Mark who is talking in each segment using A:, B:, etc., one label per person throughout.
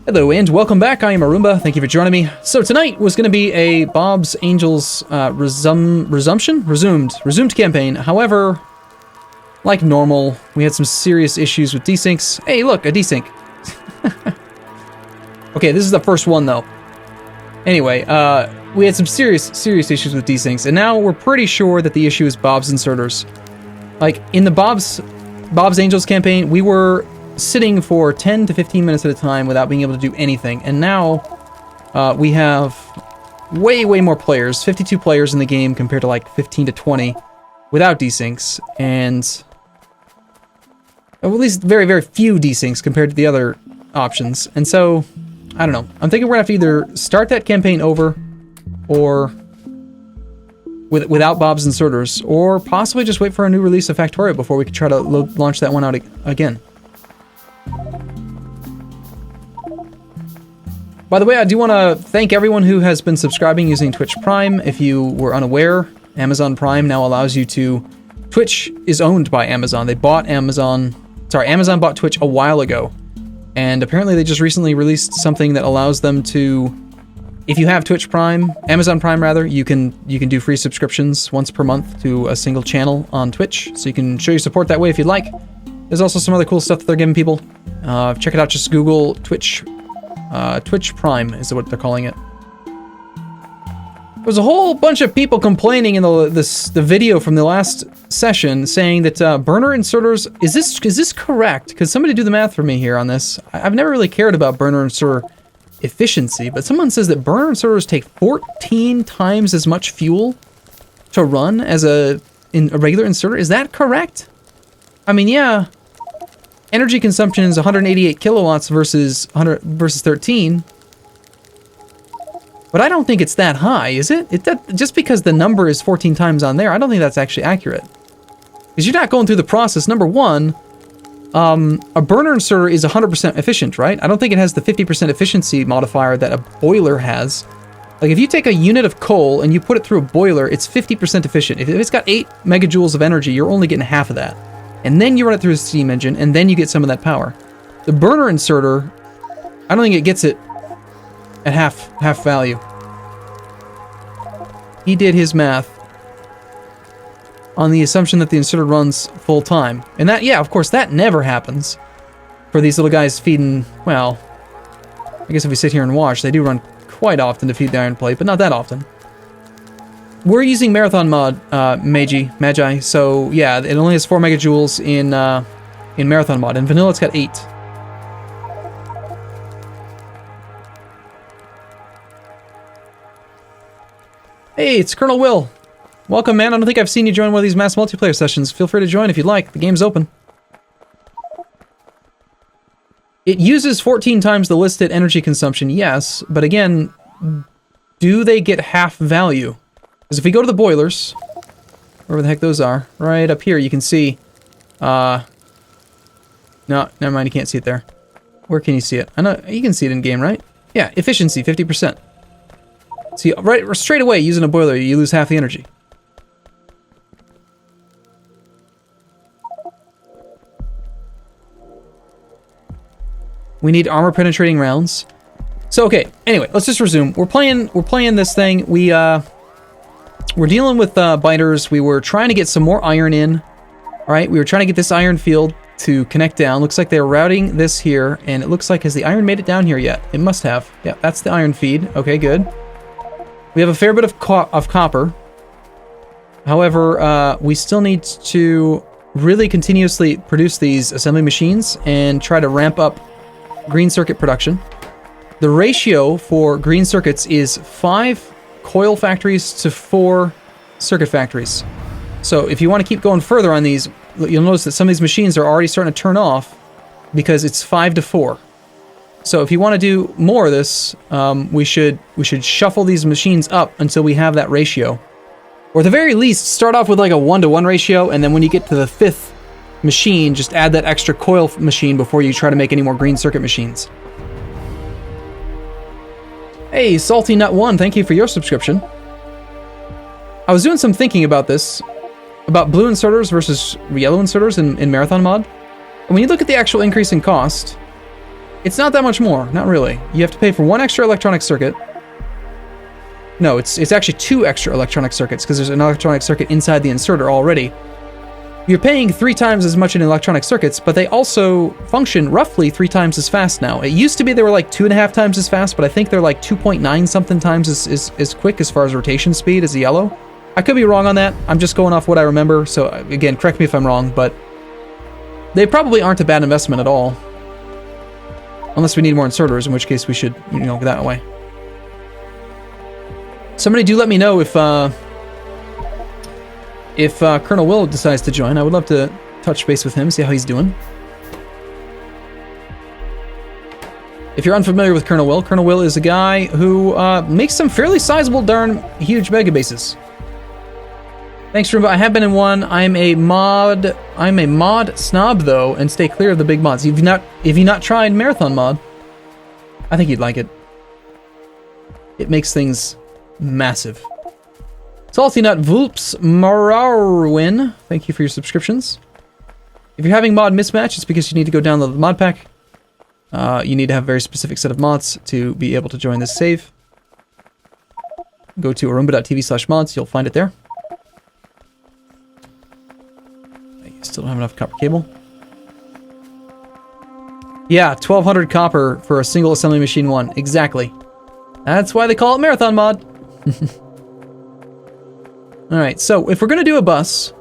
A: Hello and welcome back. I am Arumba. Thank you for joining me. So tonight was going to be a Bob's Angels resumed campaign. However, like normal, we had some serious issues with desyncs. Hey, look, a desync. Okay, this is the first one though. Anyway, we had some serious issues with desyncs, and now we're pretty sure that the issue is Bob's inserters. Like in the Bob's Angels campaign, we were sitting for 10 to 15 minutes at a time without being able to do anything, and now we have way more players, 52 players in the game compared to like 15 to 20 without desyncs, and at least very few desyncs compared to the other options. And so I don't know, I'm thinking we're gonna have to either start that campaign over or without Bob's inserters, or possibly just wait for a new release of Factorio before we can try to launch that one out again. By the way, I do want to thank everyone who has been subscribing using Twitch Prime. If you were unaware, Amazon Prime now allows you to... Twitch is owned by Amazon. They bought Amazon bought Twitch a while ago. And apparently they just recently released something that allows them to... If you have Twitch Prime, Amazon Prime rather, you can do free subscriptions once per month to a single channel on Twitch. So you can show your support that way if you'd like. There's also some other cool stuff that they're giving people. Check it out, just Google Twitch. Twitch Prime is what they're calling it. There's a whole bunch of people complaining in the video from the last session saying that burner inserters, is this correct? Could somebody do the math for me here on this? I've never really cared about burner inserter efficiency, but someone says that burner inserters take 14 times as much fuel to run as a regular inserter. Is that correct? I mean, yeah. Energy consumption is 188 kilowatts versus 13. But I don't think it's that high, is it? Just because the number is 14 times on there, I don't think that's actually accurate. Because you're not going through the process. Number one, a burner inserter is 100% efficient, right? I don't think it has the 50% efficiency modifier that a boiler has. Like if you take a unit of coal and you put it through a boiler, it's 50% efficient. If it's got 8 megajoules of energy, you're only getting half of that. And then you run it through a steam engine, and then you get some of that power. The burner inserter, I don't think it gets it at half value. He did his math on the assumption that the inserter runs full time. And that, yeah, of course, that never happens for these little guys feeding, well, I guess if we sit here and watch, they do run quite often to feed the iron plate, but not that often. We're using Marathon mod, Magi, so yeah, it only has 4 megajoules in Marathon mod. In vanilla, it's got 8. Hey, it's Colonel Will. Welcome, man. I don't think I've seen you join one of these mass multiplayer sessions. Feel free to join if you'd like. The game's open. It uses 14 times the listed energy consumption, yes, but again, do they get half value? Because if we go to the boilers, wherever the heck those are, right up here, you can see, no, never mind, you can't see it there. Where can you see it? I know, you can see it in game, right? Yeah, efficiency, 50%. See, right, straight away, using a boiler, you lose half the energy. We need armor-penetrating rounds. So, okay, anyway, let's just resume. We're playing this thing. We're dealing with biters. We were trying to get some more iron in. All right, we were trying to get this iron field to connect down. Looks like they're routing this here, and it looks like, has the iron made it down here yet? It must have. Yeah, that's the iron feed. Okay, good. We have a fair bit of copper. However, we still need to really continuously produce these assembly machines and try to ramp up green circuit production. The ratio for green circuits is 5 coil factories to 4 circuit factories. So if you want to keep going further on these, you'll notice that some of these machines are already starting to turn off because it's 5 to 4. So if you want to do more of this, we should shuffle these machines up until we have that ratio. Or at the very least, start off with like a 1-to-1 ratio, and then when you get to the 5th machine, just add that extra coil machine before you try to make any more green circuit machines. Hey, Salty Nut 1, thank you for your subscription. I was doing some thinking about this, about blue inserters versus yellow inserters in Marathon mod. And when you look at the actual increase in cost, It's not that much more, not really. You have to pay for one extra electronic circuit. No, it's actually 2 extra electronic circuits because there's an electronic circuit inside the inserter already. You're paying 3 times as much in electronic circuits, but they also function roughly 3 times as fast now. It used to be they were like 2.5 times as fast, but I think they're like 2.9 something times as quick as far as rotation speed as the yellow. I could be wrong on that. I'm just going off what I remember, so again, correct me if I'm wrong, but they probably aren't a bad investment at all. Unless we need more inserters, in which case we should, you know, go that way. Somebody do let me know if Colonel Will decides to join. I would love to touch base with him, see how he's doing. If you're unfamiliar with Colonel Will is a guy who makes some fairly sizable, darn huge mega bases. Thanks, Arumba. I have been in one. I'm a mod snob though, and stay clear of the big mods. If you've not tried Marathon Mod, I think you'd like it. It makes things massive. Salty Nut Vulps Mararwin, thank you for your subscriptions. If you're having mod mismatch, it's because you need to go download the mod pack. You need to have a very specific set of mods to be able to join this save. Go to arumba.tv/mods, you'll find it there. I still don't have enough copper cable. Yeah, 1200 copper for a single assembly machine 1, exactly. That's why they call it Marathon Mod. Alright, so if we're going to do a bus,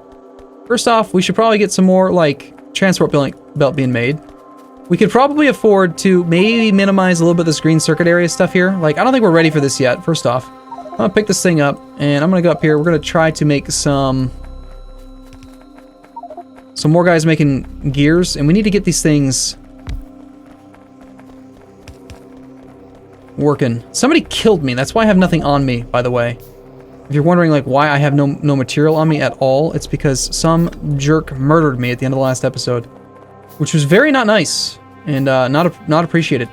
A: first off, we should probably get some more, like, transport belt being made. We could probably afford to maybe minimize a little bit of this green circuit area stuff here. Like, I don't think we're ready for this yet, first off. I'm going to pick this thing up, and I'm going to go up here. We're going to try to make some more guys making gears, and we need to get these things working. Somebody killed me. That's why I have nothing on me, by the way. If you're wondering like why I have no material on me at all, it's because some jerk murdered me at the end of the last episode, which was very not nice and not appreciated.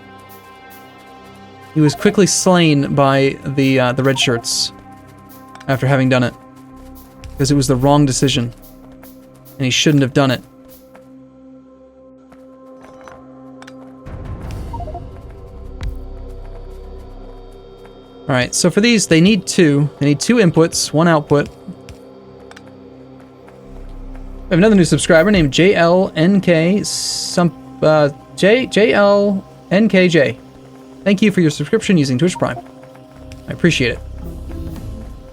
A: He was quickly slain by the red shirts after having done it because it was the wrong decision and he shouldn't have done it. Alright, so for these, they need 2. They need 2 inputs, 1 output. We have another new subscriber named JLNKJ. Thank you for your subscription using Twitch Prime. I appreciate it.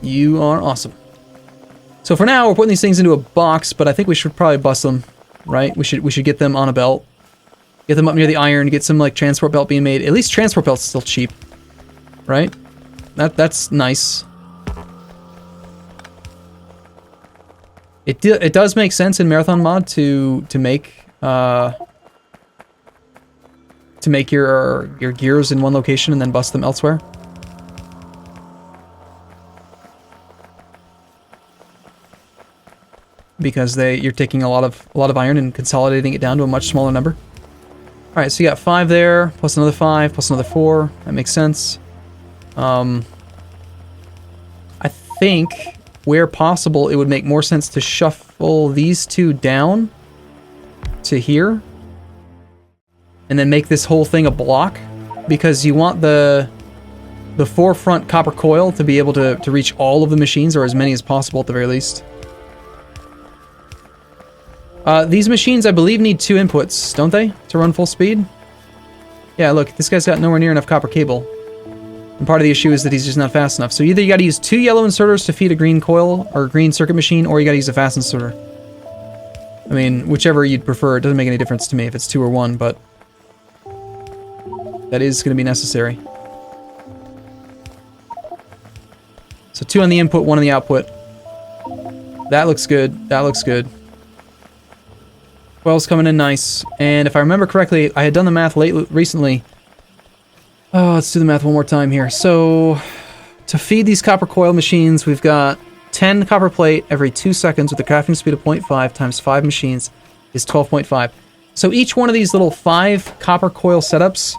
A: You are awesome. So for now, we're putting these things into a box, but I think we should probably bust them, right? We should get them on a belt. Get them up near the iron, get some like transport belt being made. At least transport belt's still cheap, right? That's nice. It does make sense in Marathon Mod to make your gears in one location and then bust them elsewhere. Because you're taking a lot of iron and consolidating it down to a much smaller number. All right, so you got 5 there, plus another 5, plus another 4. That makes sense. I think, where possible, it would make more sense to shuffle these 2 down to here, and then make this whole thing a block, because you want the forefront copper coil to be able to reach all of the machines, or as many as possible at the very least. These machines, I believe, need 2 inputs, don't they, to run full speed? Yeah, look, this guy's got nowhere near enough copper cable. And part of the issue is that he's just not fast enough. So either you gotta use 2 yellow inserters to feed a green coil, or a green circuit machine, or you gotta use a fast inserter. I mean, whichever you'd prefer, it doesn't make any difference to me if it's 2 or 1, but that is gonna be necessary. So 2 on the input, 1 on the output. That looks good, that looks good. Coil's coming in nice, and if I remember correctly, I had done the math recently. Oh, let's do the math one more time here. So, to feed these copper coil machines, we've got 10 copper plate every 2 seconds with a crafting speed of 0.5 times 5 machines is 12.5. So each one of these little 5 copper coil setups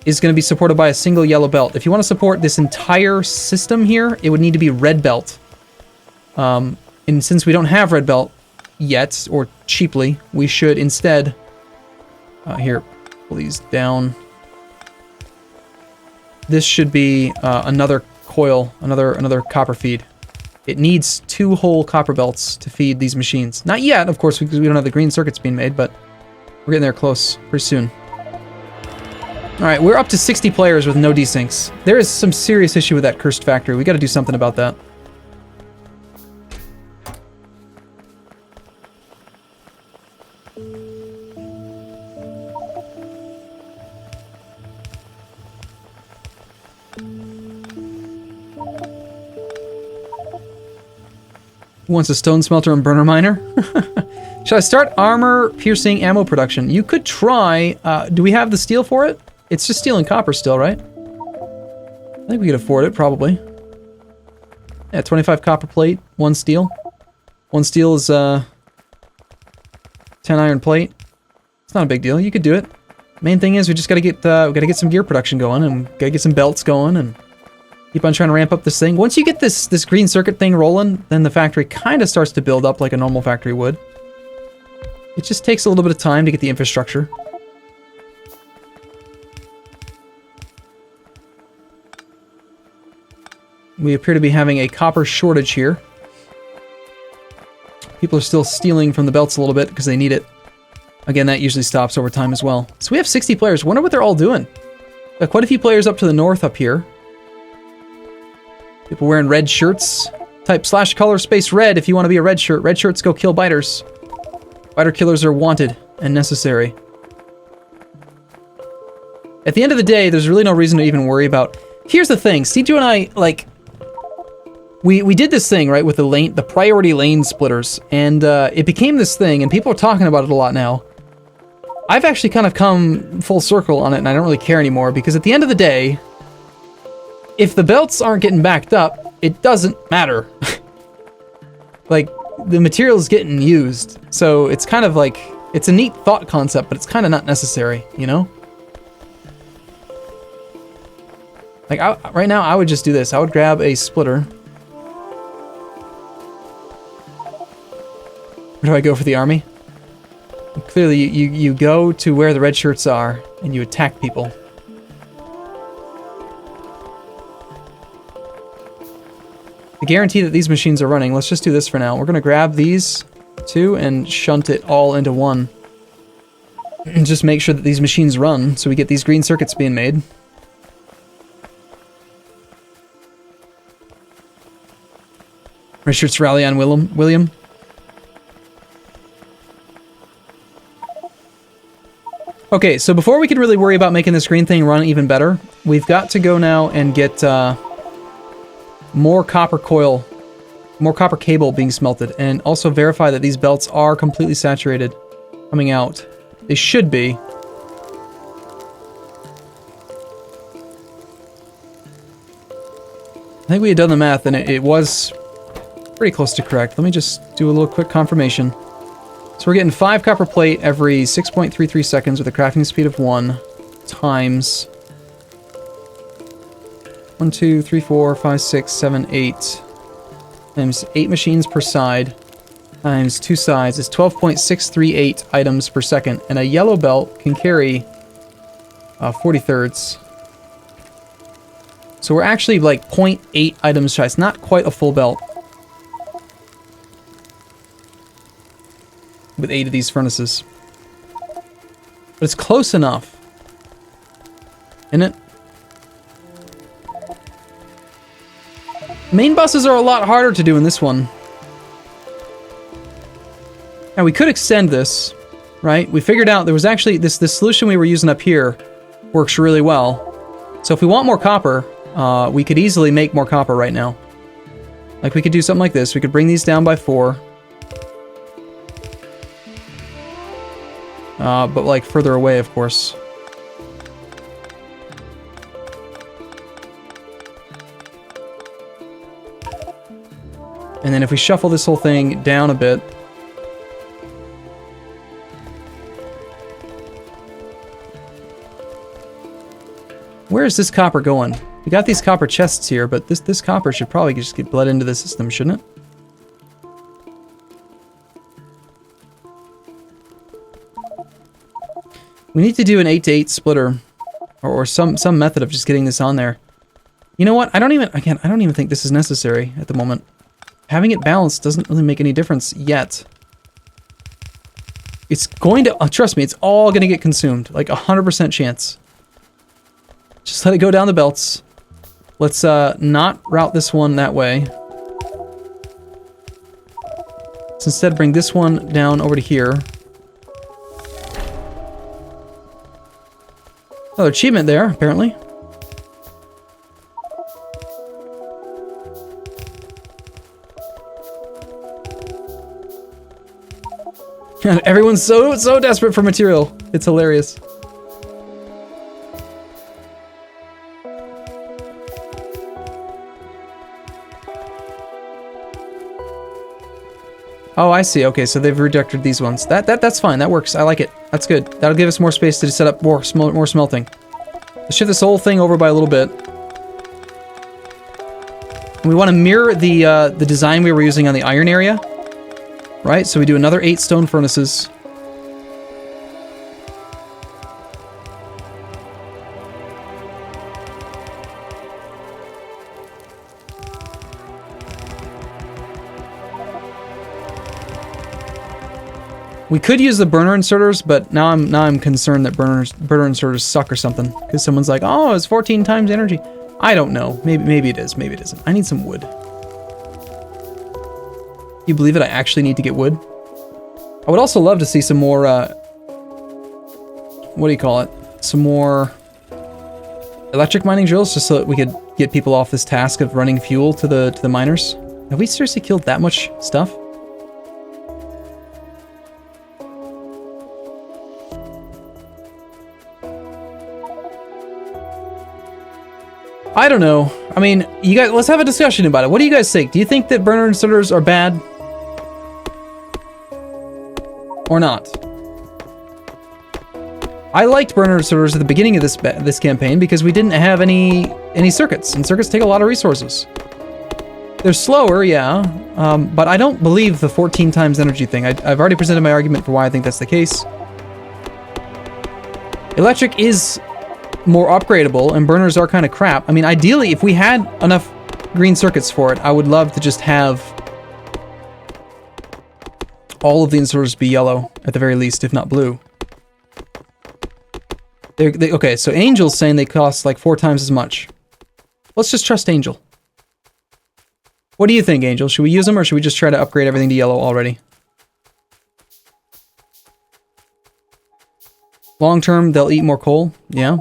A: is going to be supported by a single yellow belt. If you want to support this entire system here, it would need to be red belt. And since we don't have red belt yet, or cheaply, we should instead... here, pull these down. This should be another coil, another copper feed. It needs 2 whole copper belts to feed these machines. Not yet, of course, because we don't have the green circuits being made, but we're getting there close, pretty soon. Alright, we're up to 60 players with no desyncs. There is some serious issue with that cursed factory. We gotta do something about that. Who wants a stone smelter and burner miner? Should I start armor-piercing ammo production? You could try. Do we have the steel for it? It's just steel and copper still, right? I think we could afford it, probably. Yeah, 25 copper plate, 1 steel. 1 steel is 10 iron plate. It's not a big deal. You could do it. Main thing is we just gotta get some gear production going and gotta get some belts going and keep on trying to ramp up this thing. Once you get this green circuit thing rolling, then the factory kind of starts to build up like a normal factory would. It just takes a little bit of time to get the infrastructure. We appear to be having a copper shortage here. People are still stealing from the belts a little bit because they need it. Again, that usually stops over time as well. So we have 60 players. Wonder what they're all doing. Got quite a few players up to the north up here. People wearing red shirts. Type /color space red if you want to be a red shirt. Red shirts go kill biters. Biter killers are wanted and necessary. At the end of the day, there's really no reason to even worry about... Here's the thing. Steve and I, like... We did this thing, right, with the priority lane splitters, and it became this thing, and people are talking about it a lot now. I've actually kind of come full circle on it, and I don't really care anymore, because at the end of the day, if the belts aren't getting backed up, it doesn't matter. Like, the material's getting used, so it's kind of like, it's a neat thought concept, but it's kind of not necessary, you know? Like, right now, I would just do this. I would grab a splitter. Where do I go for the army? Clearly, you go to where the red shirts are, and you attack people. To guarantee that these machines are running, let's just do this for now. We're going to grab these 2 and shunt it all into 1. And just make sure that these machines run, so we get these green circuits being made. Red shirts rally on William. Okay, so before we can really worry about making this green thing run even better, we've got to go now and get more copper coil, more copper cable being smelted, and also verify that these belts are completely saturated coming out. They should be. I think we had done the math, and it was pretty close to correct. Let me just do a little quick confirmation. So we're getting 5 copper plate every 6.33 seconds with a crafting speed of 1 times 1, 2, 3, 4, 5, 6, 7, 8 times 8 machines per side times 2 sides is 12.638 items per second, and a yellow belt can carry 40 thirds. So we're actually like 0.8 items shy. It's not quite a full belt. With 8 of these furnaces. But it's close enough. Isn't it? Main buses are a lot harder to do in this one. Now we could extend this, right? We figured out there was actually this solution we were using up here works really well. So if we want more copper, we could easily make more copper right now. Like we could do something like this. We could bring these down by 4. But like further away, of course. And then if we shuffle this whole thing down a bit. Where is this copper going? We got these copper chests here, but this copper should probably just get bled into the system, shouldn't it? We need to do an 8 to 8 splitter, or some method of just getting this on there. You know what? I don't even think this is necessary at the moment. Having it balanced doesn't really make any difference yet. It's going to, trust me, it's all going to get consumed. Like 100% chance. Just let it go down the belts. Let's not route this one that way. Let's instead bring this one down over to here. Another achievement there, apparently. Everyone's so desperate for material. It's hilarious. Oh, I see. Okay, so they've redirected these ones. That's fine. That works. I like it. That's good. That'll give us more space to set up more smelting. Let's shift this whole thing over by a little bit. And we want to mirror the design we were using on the iron area. Right? So we do another 8 stone furnaces. We could use the burner inserters, but now I'm concerned that burner inserters suck or something, because someone's like, "Oh, it's 14 times energy." I don't know. Maybe it is. Maybe it isn't. I need some wood. You believe it? I actually need to get wood. I would also love to see some more. What do you call it? Some more electric mining drills, just so that we could get people off this task of running fuel to the miners. Have we seriously killed that much stuff? I don't know. I mean, you guys, let's have a discussion about it. What do you guys think? Do you think that burner inserters are bad? Or not? I liked burner inserters at the beginning of this campaign because we didn't have any circuits, and circuits take a lot of resources. They're slower, yeah, but I don't believe the 14 times energy thing. I've already presented my argument for why I think that's the case. Electric is more upgradable, and burners are kind of crap. I mean, ideally, if we had enough green circuits for it, I would love to just have all of the inserters be yellow, at the very least, if not blue. Okay, so Angel's saying they cost like 4 times as much. Let's just trust Angel. What do you think, Angel? Should we use them, or should we just try to upgrade everything to yellow already? Long term, they'll eat more coal. Yeah.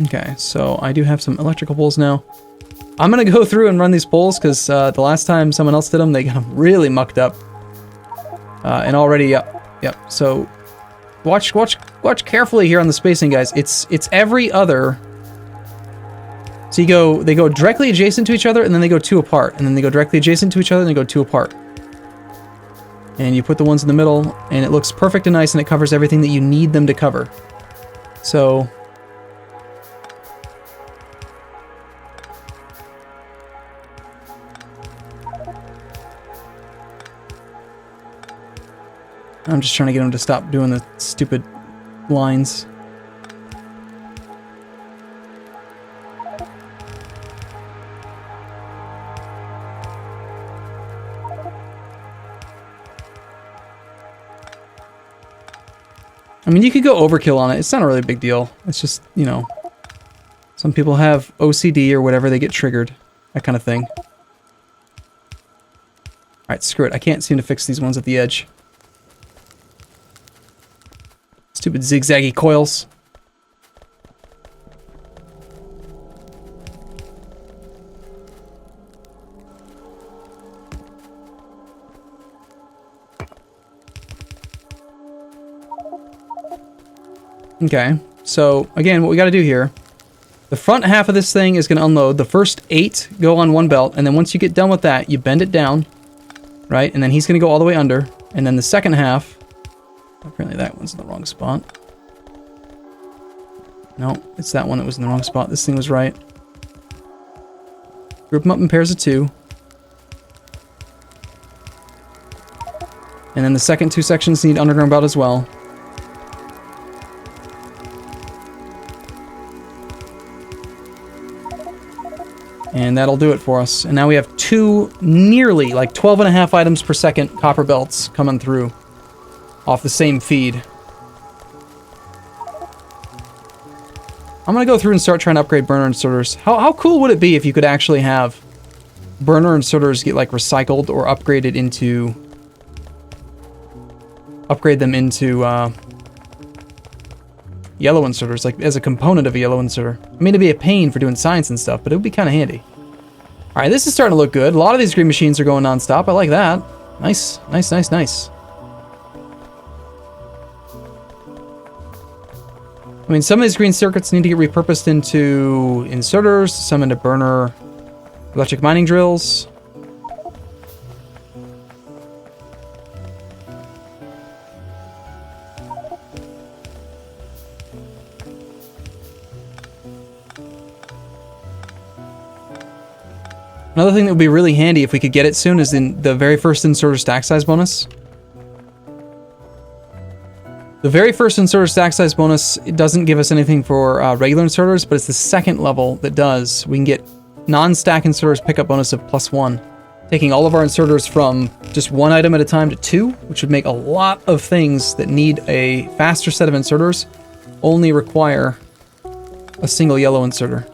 A: Okay, so I do have some electrical poles now. I'm gonna go through and run these poles because the last time someone else did them, they got them really mucked up. And already, yep. So watch carefully here on the spacing, guys. It's every other. So they go directly adjacent to each other, and then they go 2 apart, and then they go directly adjacent to each other, and they go 2 apart. And you put the ones in the middle, and it looks perfect and nice, and it covers everything that you need them to cover. So I'm just trying to get them to stop doing the stupid lines. I mean, you could go overkill on it. It's not a really big deal. It's just, you know, some people have OCD or whatever, they get triggered. That kind of thing. Alright, screw it. I can't seem to fix these ones at the edge. Stupid zigzaggy coils. Okay, so again, what we got to do here, the front half of this thing is going to unload. The first 8 go on one belt, and then once you get done with that, you bend it down, right? And then he's going to go all the way under, and then the second half, apparently that one's in the wrong spot. No, it's that one that was in the wrong spot. This thing was right. Group them up in pairs of 2. And then the second two sections need underground belt as well. And that'll do it for us. And now we have two nearly, like 12.5 items per second copper belts coming through off the same feed. I'm going to go through and start trying to upgrade burner inserters. How cool would it be if you could actually have burner inserters get like recycled or upgraded into... upgrade them into yellow inserters, like as a component of a yellow inserter. I mean, it'd be a pain for doing science and stuff, but it would be kind of handy. All right, this is starting to look good. A lot of these green machines are going non-stop. I like that. Nice, nice, nice, nice. I mean, some of these green circuits need to get repurposed into inserters, some into burner electric mining drills. Another thing that would be really handy if we could get it soon is in the very first inserter stack size bonus. The very first inserter stack size bonus, it doesn't give us anything for regular inserters, but it's the second level that does. We can get non-stack inserters pickup bonus of +1, taking all of our inserters from just one item at a time to 2, which would make a lot of things that need a faster set of inserters only require a single yellow inserter.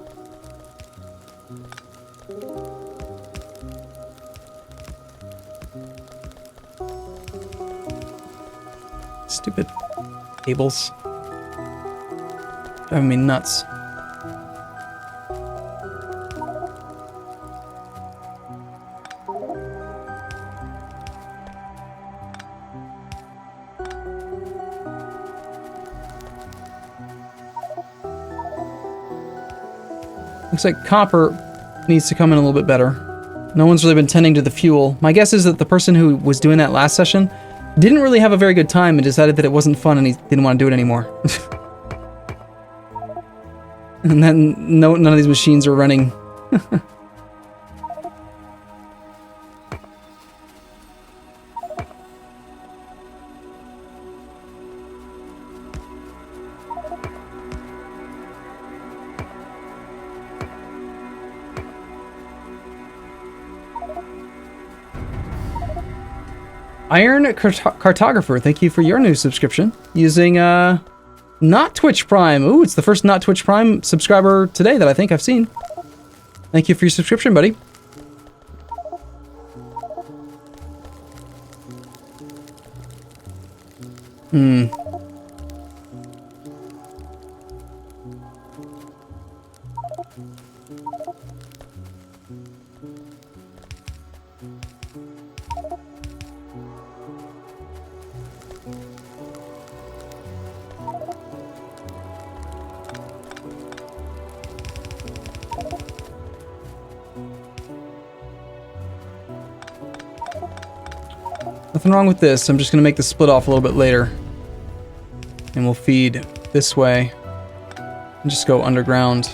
A: Stupid cables. Driving me nuts. Looks like copper needs to come in a little bit better. No one's really been tending to the fuel. My guess is that the person who was doing that last session didn't really have a very good time and decided that it wasn't fun and he didn't want to do it anymore. And then none of these machines are running. Iron Cartographer, thank you for your new subscription. Using, not Twitch Prime. Ooh, it's the first not Twitch Prime subscriber today that I think I've seen. Thank you for your subscription, buddy. Nothing wrong with this. I'm just going to make the split off a little bit later. And we'll feed this way. And just go underground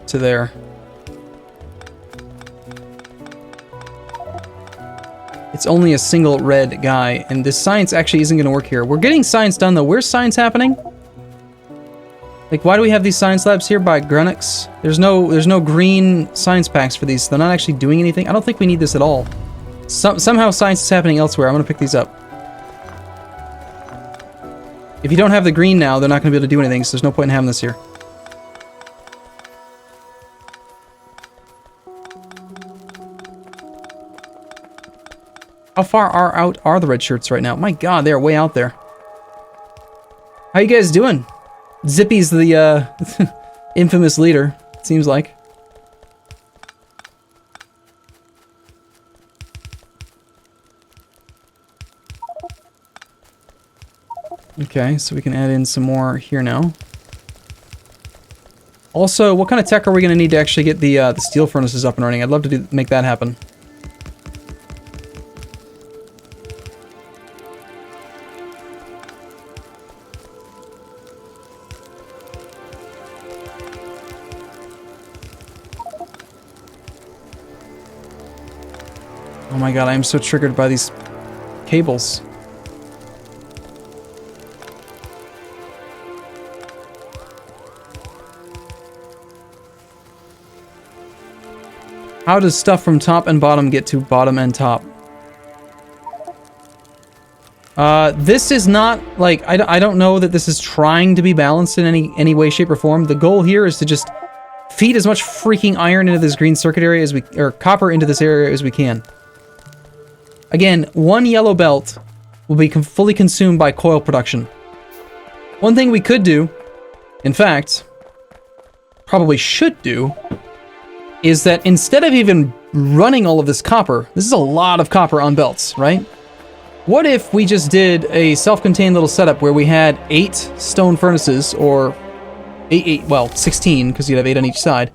A: to there. It's only a single red guy, and this science actually isn't going to work here. We're getting science done, though. Where's science happening? Like, why do we have these science labs here by Grunix? There's no green science packs for these. They're not actually doing anything. I don't think we need this at all. Somehow science is happening elsewhere. I'm going to pick these up. If you don't have the green now, they're not going to be able to do anything, so there's no point in having this here. How far out are the red shirts right now? My god, they're way out there. How you guys doing? Zippy's the infamous leader, it seems like. Okay, so we can add in some more here now. Also, what kind of tech are we going to need to actually get the steel furnaces up and running? I'd love to make that happen. Oh my god, I am so triggered by these cables. How does stuff from top and bottom get to bottom and top? This is not, like, I don't know that this is trying to be balanced in any way, shape, or form. The goal here is to just feed as much freaking iron into this green circuit area as or copper into this area as we can. Again, one yellow belt will be fully consumed by coil production. One thing we could do, in fact, probably should do, is that instead of even running all of this copper, this is a lot of copper on belts, right? What if we just did a self-contained little setup where we had 8 stone furnaces, or 16, because you'd have 8 on each side.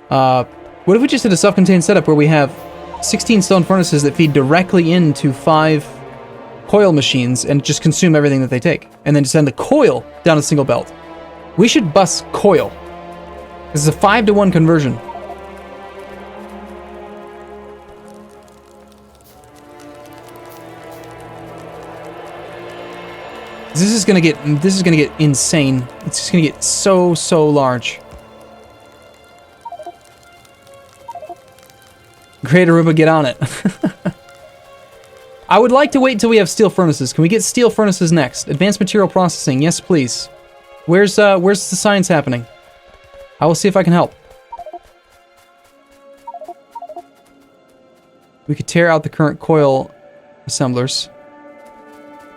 A: What if we just did a self-contained setup where we have 16 stone furnaces that feed directly into 5 coil machines and just consume everything that they take, and then send the coil down a single belt? We should bus coil. This is a 5-to-1 conversion. This is gonna get insane. It's just gonna get so large. Great Arumba, get on it. I would like to wait until we have steel furnaces. Can we get steel furnaces next? Advanced material processing, yes please. Where's the science happening? I will see if I can help. We could tear out the current coil assemblers.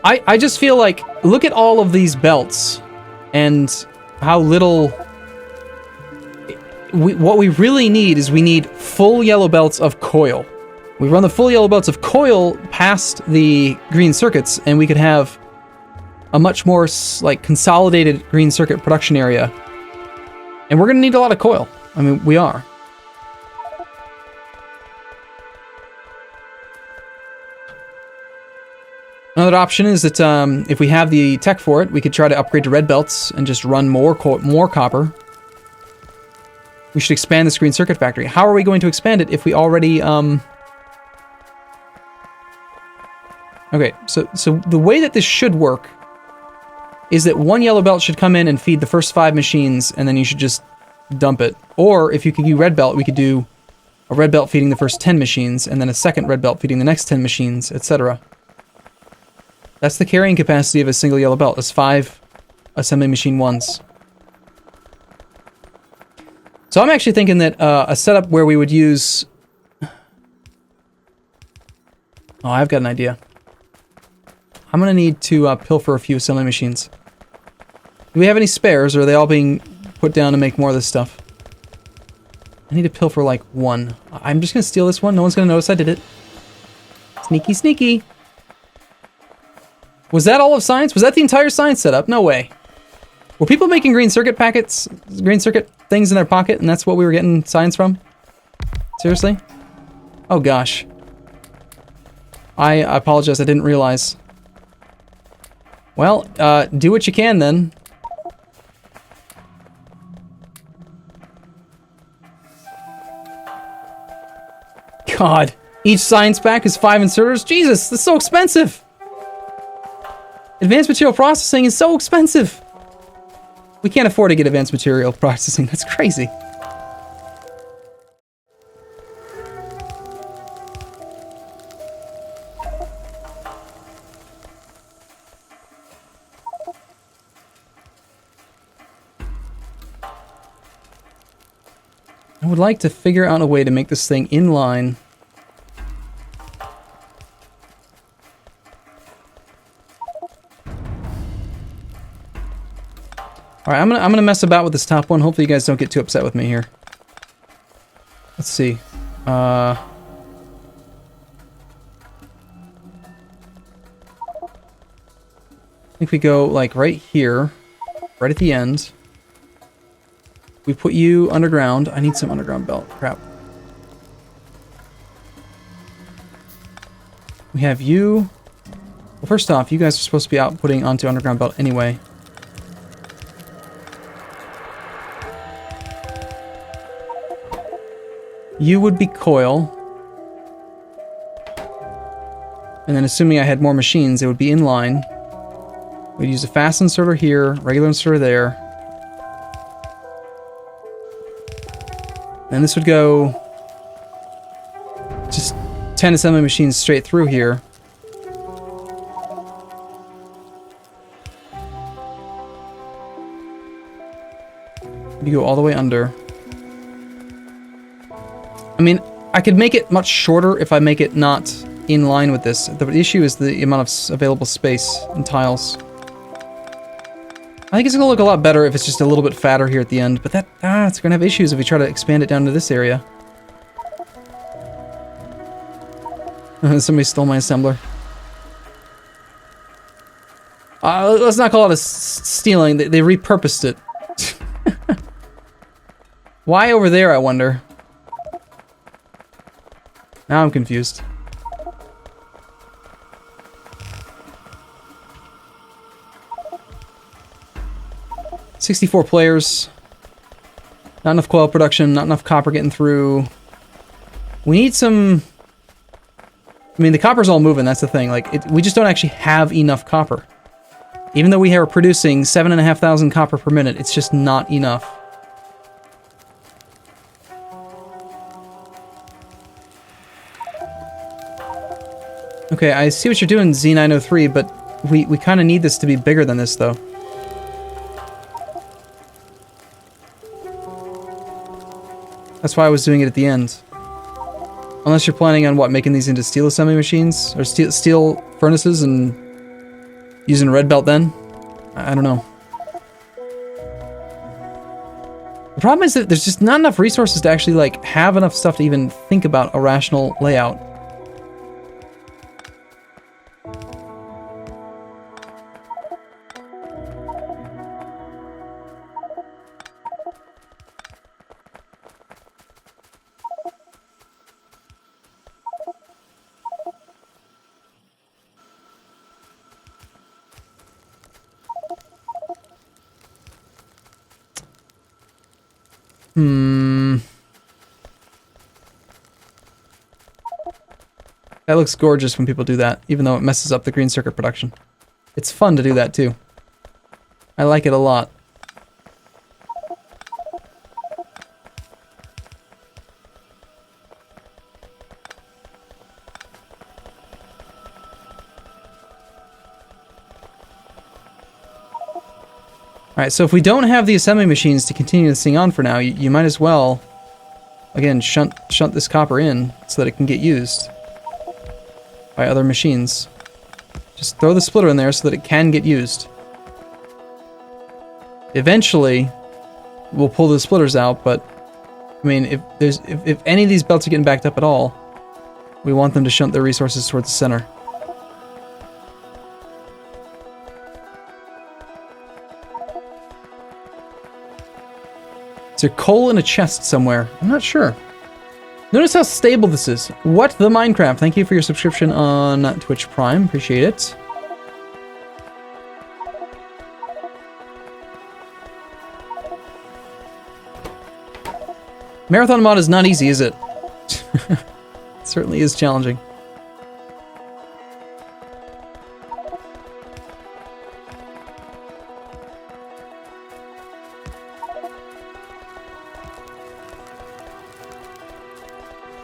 A: I just feel like, look at all of these belts and how little... what we really need is we need full yellow belts of coil. We run the full yellow belts of coil past the green circuits, and we could have a much more like consolidated green circuit production area. And we're going to need a lot of coil. I mean, we are. Another option is that if we have the tech for it, we could try to upgrade to red belts and just run more copper. We should expand this green circuit factory. How are we going to expand it if we already... Okay, so the way that this should work is that one yellow belt should come in and feed the first 5 machines, and then you should just dump it. Or if you could do red belt, we could do a red belt feeding the first 10 machines, and then a second red belt feeding the next 10 machines, etc. That's the carrying capacity of a single yellow belt. That's 5 assembly machine 1s. So I'm actually thinking that a setup where we would use... Oh, I've got an idea. I'm going to need to pilfer a few assembly machines. Do we have any spares, or are they all being put down to make more of this stuff? I need to pilfer like 1. I'm just going to steal this one. No one's going to notice I did it. Sneaky, sneaky. Was that all of science? Was that the entire science setup? No way. Were people making green circuit packets, green circuit things in their pocket, and that's what we were getting science from? Seriously? Oh gosh. I apologize, I didn't realize. Well, do what you can then. God, each science pack is 5 inserters? Jesus, that's so expensive! Advanced material processing is so expensive! We can't afford to get advanced material processing, that's crazy. I would like to figure out a way to make this thing inline. Alright, I'm gonna mess about with this top one. Hopefully you guys don't get too upset with me here. Let's see. I think we go like right here, right at the end. We put you underground. I need some underground belt. Crap. We have you. Well, first off, you guys are supposed to be outputting onto underground belt anyway. You would be coil. And then assuming I had more machines, it would be in line. We'd use a fast inserter here, regular inserter there. And this would go just 10 assembly machines straight through here. You go all the way under. I mean, I could make it much shorter if I make it not in line with this. The issue is the amount of available space and tiles. I think it's gonna look a lot better if it's just a little bit fatter here at the end, but that, it's gonna have issues if we try to expand it down to this area. Somebody stole my assembler. Let's not call it a stealing, they repurposed it. Why over there, I wonder? Now I'm confused. $64 players. Not enough coil production, not enough copper getting through. We need some... I mean, the copper's all moving, that's the thing. Like, we just don't actually have enough copper. Even though we are producing 7,500 copper per minute, it's just not enough. Okay, I see what you're doing, Z903, but we kind of need this to be bigger than this, though. That's why I was doing it at the end. Unless you're planning on, what, making these into steel assembly machines? Or steel furnaces and using a red belt then? I don't know. The problem is that there's just not enough resources to actually, like, have enough stuff to even think about a rational layout. That looks gorgeous when people do that, even though it messes up the green circuit production. It's fun to do that too. I like it a lot. Alright, so if we don't have the assembly machines to continue this thing on for now, you might as well, again, shunt this copper in so that it can get used by other machines. Just throw the splitter in there so that it can get used. Eventually, we'll pull the splitters out, but I mean, if any of these belts are getting backed up at all, we want them to shunt their resources towards the center. Is there coal in a chest somewhere? I'm not sure. Notice how stable this is. What the Minecraft? Thank you for your subscription on Twitch Prime. Appreciate it. Marathon mod is not easy, is it? It certainly is challenging.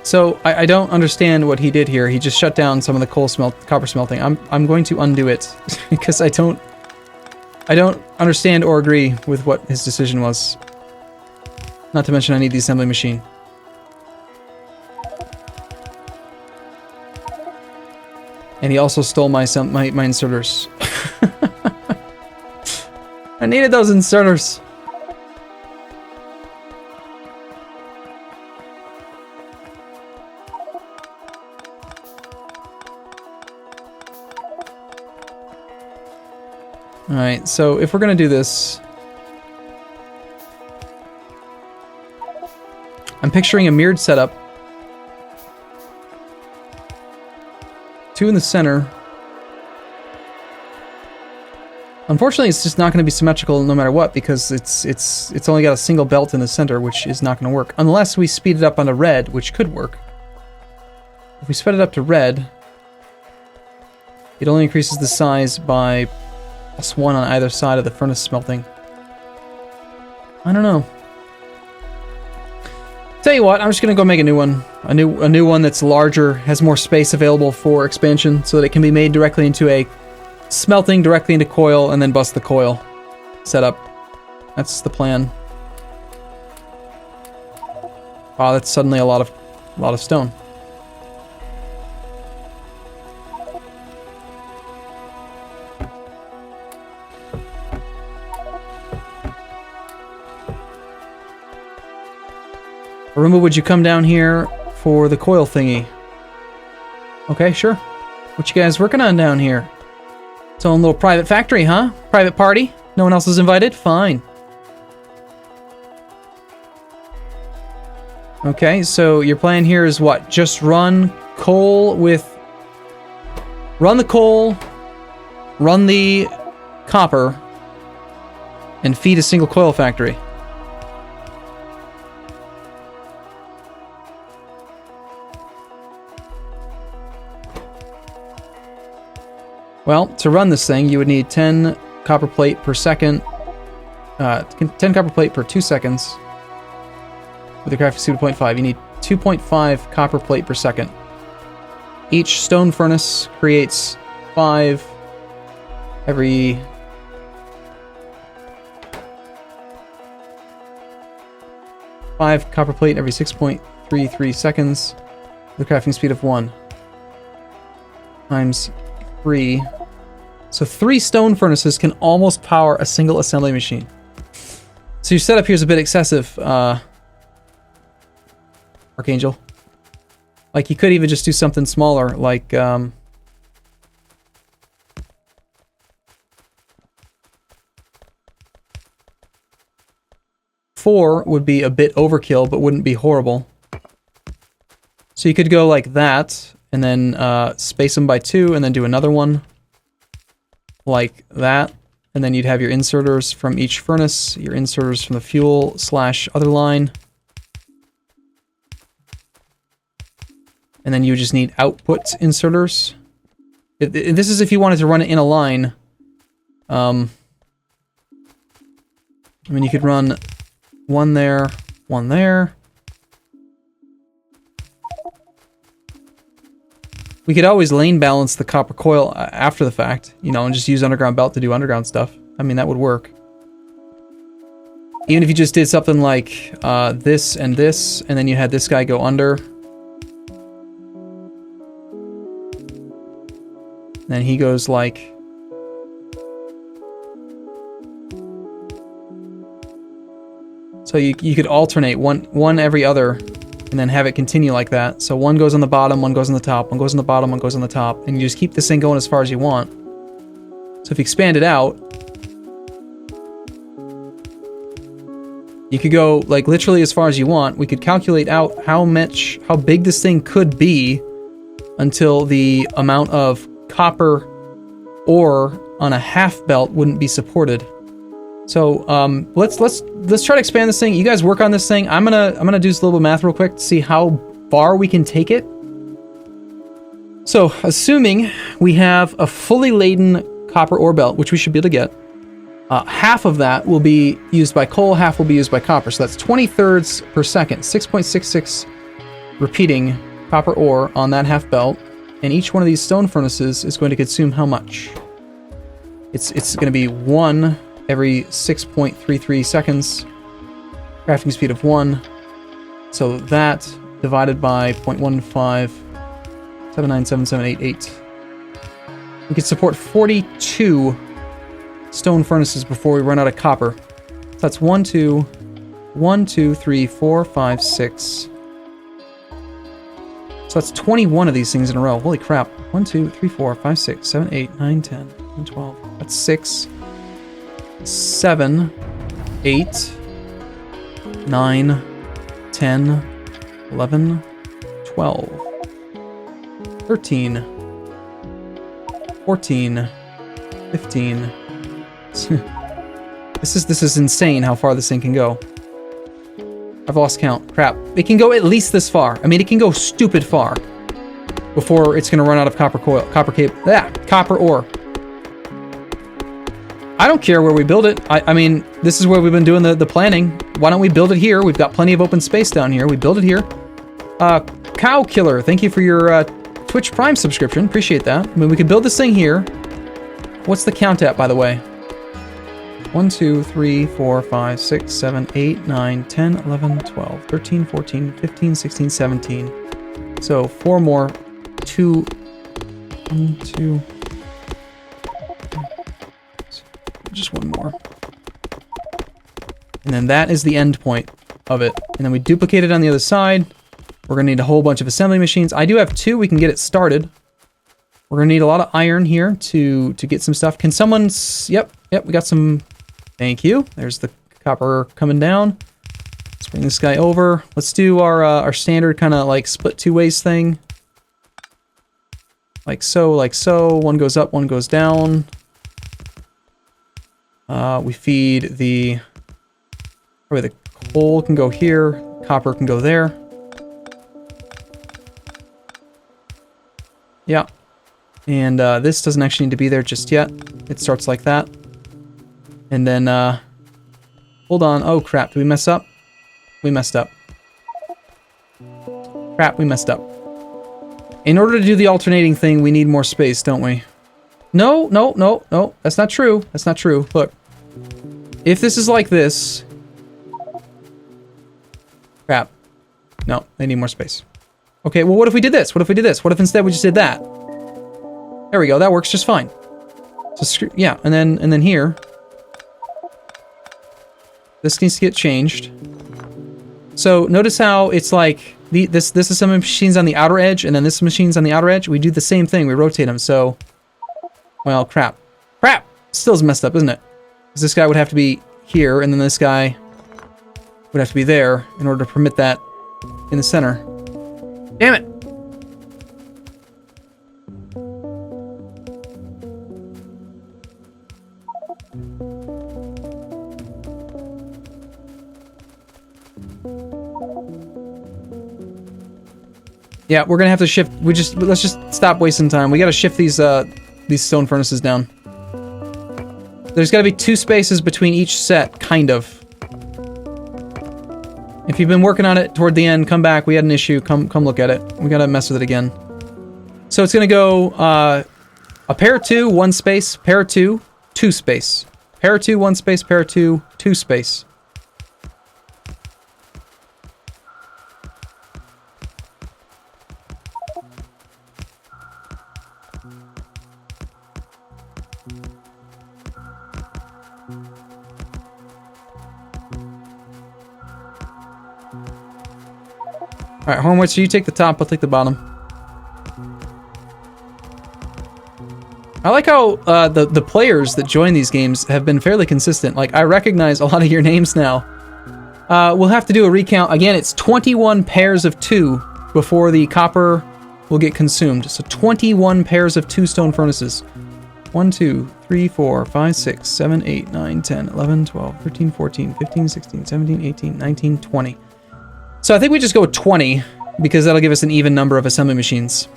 A: So I don't understand what he did here. He just shut down some of the copper smelting. I'm going to undo it because I don't understand or agree with what his decision was. Not to mention I need the assembly machine. And he also stole my inserters. I needed those inserters. Alright, so if we're gonna do this, I'm picturing a mirrored setup. 2 in the center. Unfortunately, it's just not going to be symmetrical no matter what, because it's only got a single belt in the center, which is not going to work. Unless we speed it up onto red, which could work. If we sped it up to red, It only increases the size by +1 on either side of the furnace smelting. I don't know. Tell you what, I'm just gonna go make a new one. A new one that's larger, has more space available for expansion, so that it can be made directly into a smelting directly into coil, and then bust the coil setup. That's the plan. Wow, that's suddenly a lot of stone. Arumba, would you come down here for the coil thingy? Okay, sure. What you guys working on down here? Its own little private factory, huh? Private party? No one else is invited? Fine. Okay, so your plan here is what? Just run coal with... Run the coal, run the copper, and feed a single coil factory. Well, to run this thing, you would need 10 copper plate per second. 10 copper plate per 2 seconds. With a crafting speed of 0.5, you need 2.5 copper plate per second. Each stone furnace creates 5 every... Five copper plate every 6.33 seconds. With a crafting speed of 1. Times 3. So 3 stone furnaces can almost power a single assembly machine. So your setup here is a bit excessive, Archangel. Like, you could even just do something smaller, like, 4 would be a bit overkill, but wouldn't be horrible. So you could go like that, and then space them by 2, and then do another one like that. And then you'd have your inserters from each furnace, your inserters from the fuel / other line. And then you just need output inserters. This is if you wanted to run it in a line. I mean, you could run one there, one there. We could always lane balance the copper coil after the fact, you know, and just use underground belt to do underground stuff. I mean, that would work. Even if you just did something like this, and then you had this guy go under. Then he goes like... So you could alternate one every other, and then have it continue like that. So one goes on the bottom, one goes on the top, one goes on the bottom, one goes on the top, and you just keep this thing going as far as you want. So if you expand it out, you could go like literally as far as you want. We could calculate out how big this thing could be until the amount of copper ore on a half belt wouldn't be supported. So let's try to expand this thing. You guys work on this thing. I'm gonna do this little bit of math real quick to see how far we can take it. So assuming we have a fully laden copper ore belt, which we should be able to get, half of that will be used by coal, half will be used by copper. So that's 20 thirds per second, 6.66 repeating copper ore on that half belt. And each one of these stone furnaces is going to consume how much? It's going to be 1 every 6.33 seconds. Crafting speed of 1. So that divided by 0.15, 797788. We could support 42 stone furnaces before we run out of copper. So that's 1, 2, 3, 4, 5, 6. So that's 21 of these things in a row. Holy crap. 1, 2, 3, 4, 5, 6, 7, 8, 9, 10, 11, 12. That's 6, 7, 8, 9, 10, 11, 12, 13, 14, 15. This is insane how far this thing can go. I've lost count. Crap. It can go at least this far. I mean, it can go stupid far before it's going to run out of copper ore. I don't care where we build it. I mean, this is where we've been doing the planning. Why don't we build it here? We've got plenty of open space down here. We build it here. Cow Killer, thank you for your Twitch Prime subscription. Appreciate that. I mean, we could build this thing here. What's the count at, by the way? 1, 2, 3, 4, 5, 6, 7, 8, 9, 10, 11, 12, 13, 14, 15, 16, 17. So 4 more. 2, 1, 2. Just 1 more. And then that is the end point of it. And then we duplicate it on the other side. We're going to need a whole bunch of assembly machines. I do have 2. We can get it started. We're going to need a lot of iron here to get some stuff. Can someone... Yep, we got some... Thank you. There's the copper coming down. Let's bring this guy over. Let's do our standard kind of like split 2 ways thing. Like so, like so. One goes up, one goes down. We feed the... Probably the coal can go here. Copper can go there. Yeah. And this doesn't actually need to be there just yet. It starts like that. And then, hold on. Oh, crap. Did we mess up? We messed up. Crap, we messed up. In order to do the alternating thing, we need more space, don't we? No. That's not true. That's not true. Look. If this is like this... Crap. No, they need more space. Okay, well, what if we did this? What if we did this? What if instead we just did that? There we go. That works just fine. So, yeah, and then here... This needs to get changed. So notice how it's like this is some machines on the outer edge, and then this machine's on the outer edge. We do the same thing. We rotate them. So, well, crap. Still is messed up, isn't it? Because this guy would have to be here, and then this guy would have to be there in order to permit that in the center. Damn it! Yeah, we're gonna have to shift. Let's just stop wasting time. We gotta shift these stone furnaces down. There's gotta be 2 spaces between each set, kind of. If you've been working on it toward the end, come back. We had an issue. Come look at it. We gotta mess with it again. So it's gonna go a pair of 2, 1 space, pair of 2, 2 space, pair of 2, 1 space, pair of 2, 2 space. Alright, Hornwood, so you take the top, I'll take the bottom. I like how the players that join these games have been fairly consistent. Like, I recognize a lot of your names now. We'll have to do a recount. Again, it's 21 pairs of 2 before the copper will get consumed. So 21 pairs of 2 stone furnaces. 1, 2, 3, 4, 5, 6, 7, 8, 9, 10, 11, 12, 13, 14, 15, 16, 17, 18, 19, 20. So I think we just go with 20, because that'll give us an even number of assembly machines.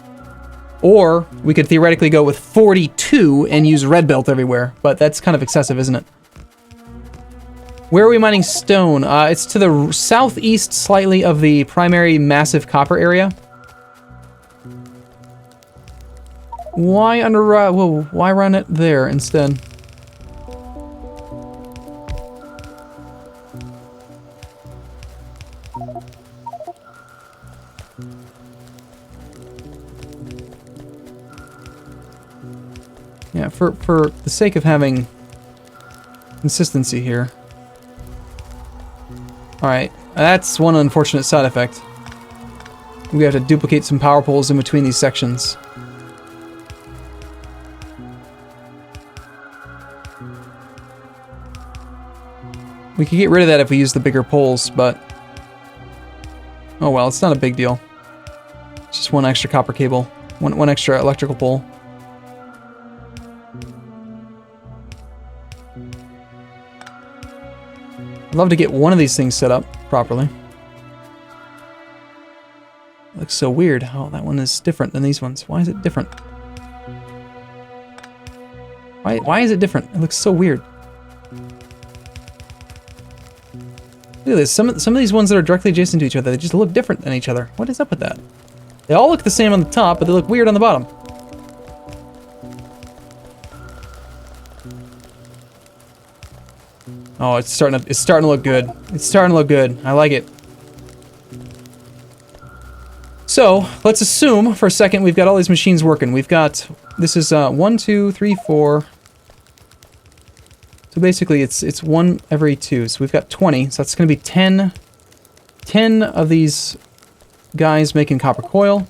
A: Or we could theoretically go with 42 and use red belt everywhere, but that's kind of excessive, isn't it? Where are we mining stone? It's to the southeast slightly of the primary massive copper area. Why why run it there instead? Yeah, for the sake of having consistency here. Alright, that's one unfortunate side effect. We have to duplicate some power poles in between these sections. We could get rid of that if we use the bigger poles, but... Oh well, it's not a big deal. It's just one extra copper cable. One extra electrical pole. I'd love to get one of these things set up properly. Looks so weird. Oh, that one is different than these ones. Why is it different? Why is it different? It looks so weird. Look at this. Some of these ones that are directly adjacent to each other, they just look different than each other. What is up with that? They all look the same on the top, but they look weird on the bottom. Oh, it's starting to look good. It's starting to look good. I like it. So, let's assume for a second we've got all these machines working. We've got, this is 1, 2, 3, 4. So basically it's 1 every 2. So we've got 20. So that's going to be 10 of these guys making copper coil.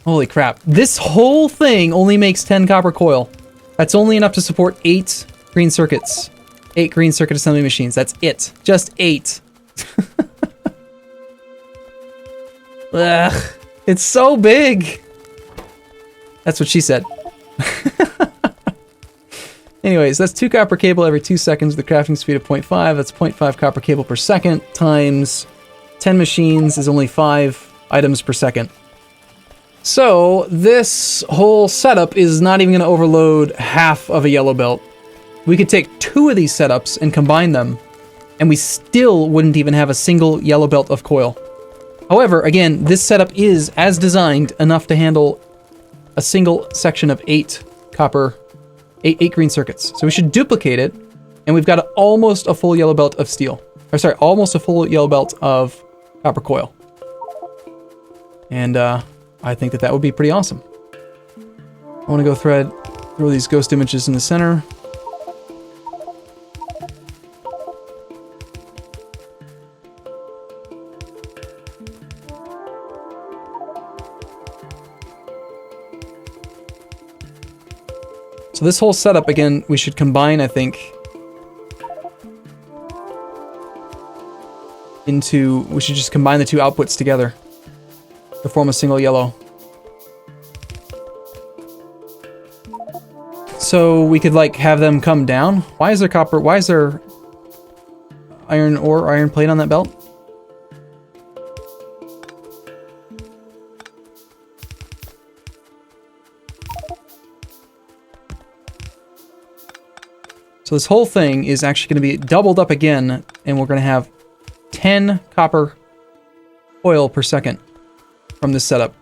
A: Holy crap. This whole thing only makes 10 copper coil. That's only enough to support 8 green circuits. 8 green circuit assembly machines. That's it. Just 8. Ugh. It's so big. That's what she said. Anyways, that's 2 copper cable every 2 seconds with a crafting speed of 0.5. That's 0.5 copper cable per second times 10 machines is only 5 items per second. So this whole setup is not even going to overload half of a yellow belt. We could take 2 of these setups and combine them, and we still wouldn't even have a single yellow belt of coil. However, again, this setup is, as designed, enough to handle a single section of 8 green circuits. So we should duplicate it, and we've got almost a full yellow belt of steel. Or sorry, almost a full yellow belt of copper coil. And I think that would be pretty awesome. I want to go throw these ghost images in the center. So this whole setup, again, we should combine, I think, we should just combine the 2 outputs together to form a single yellow. So we could, like, have them come down. Why is there iron ore or iron plate on that belt? So this whole thing is actually going to be doubled up again, and we're going to have 10 copper coil per second from this setup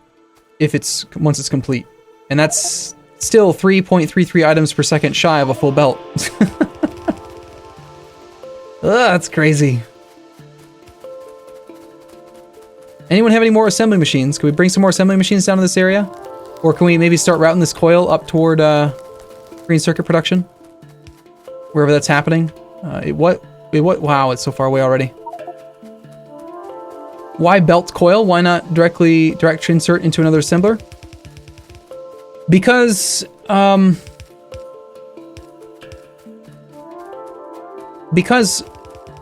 A: once it's complete. And that's still 3.33 items per second shy of a full belt. Ugh, that's crazy. Anyone have any more assembly machines? Can we bring some more assembly machines down to this area? Or can we maybe start routing this coil up toward green circuit production? Wherever that's happening. Wow, it's so far away already. Why belt coil? Why not direct insert into another assembler? Because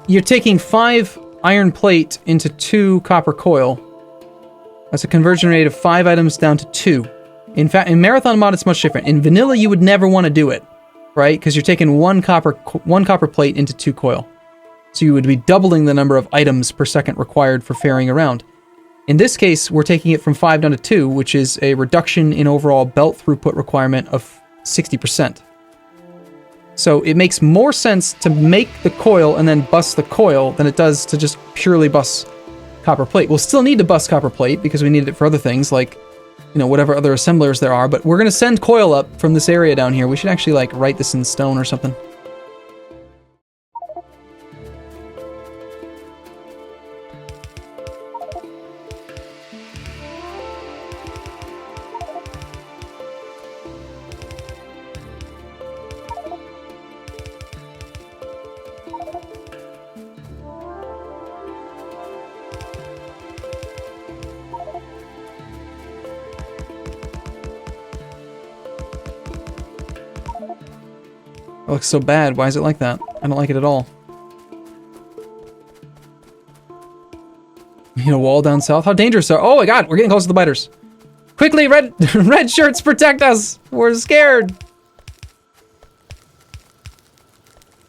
A: you're taking 5 iron plate into 2 copper coil. That's a conversion rate of 5 items down to 2. In fact, in Marathon mod, it's much different. In vanilla, you would never want to do it, right? Because you're taking one copper plate into 2 coil. So you would be doubling the number of items per second required for ferrying around. In this case, we're taking it from 5 down to 2, which is a reduction in overall belt throughput requirement of 60%. So it makes more sense to make the coil and then bus the coil than it does to just purely bus copper plate. We'll still need to bus copper plate because we need it for other things like, you know, whatever other assemblers there are, but we're going to send coil up from this area down here. We should actually, like, write this in stone or something. It looks so bad. Why is it like that? I don't like it at all. You know, wall down south? How dangerous are... Oh my god, we're getting close to the biters. Quickly, red shirts, protect us! We're scared!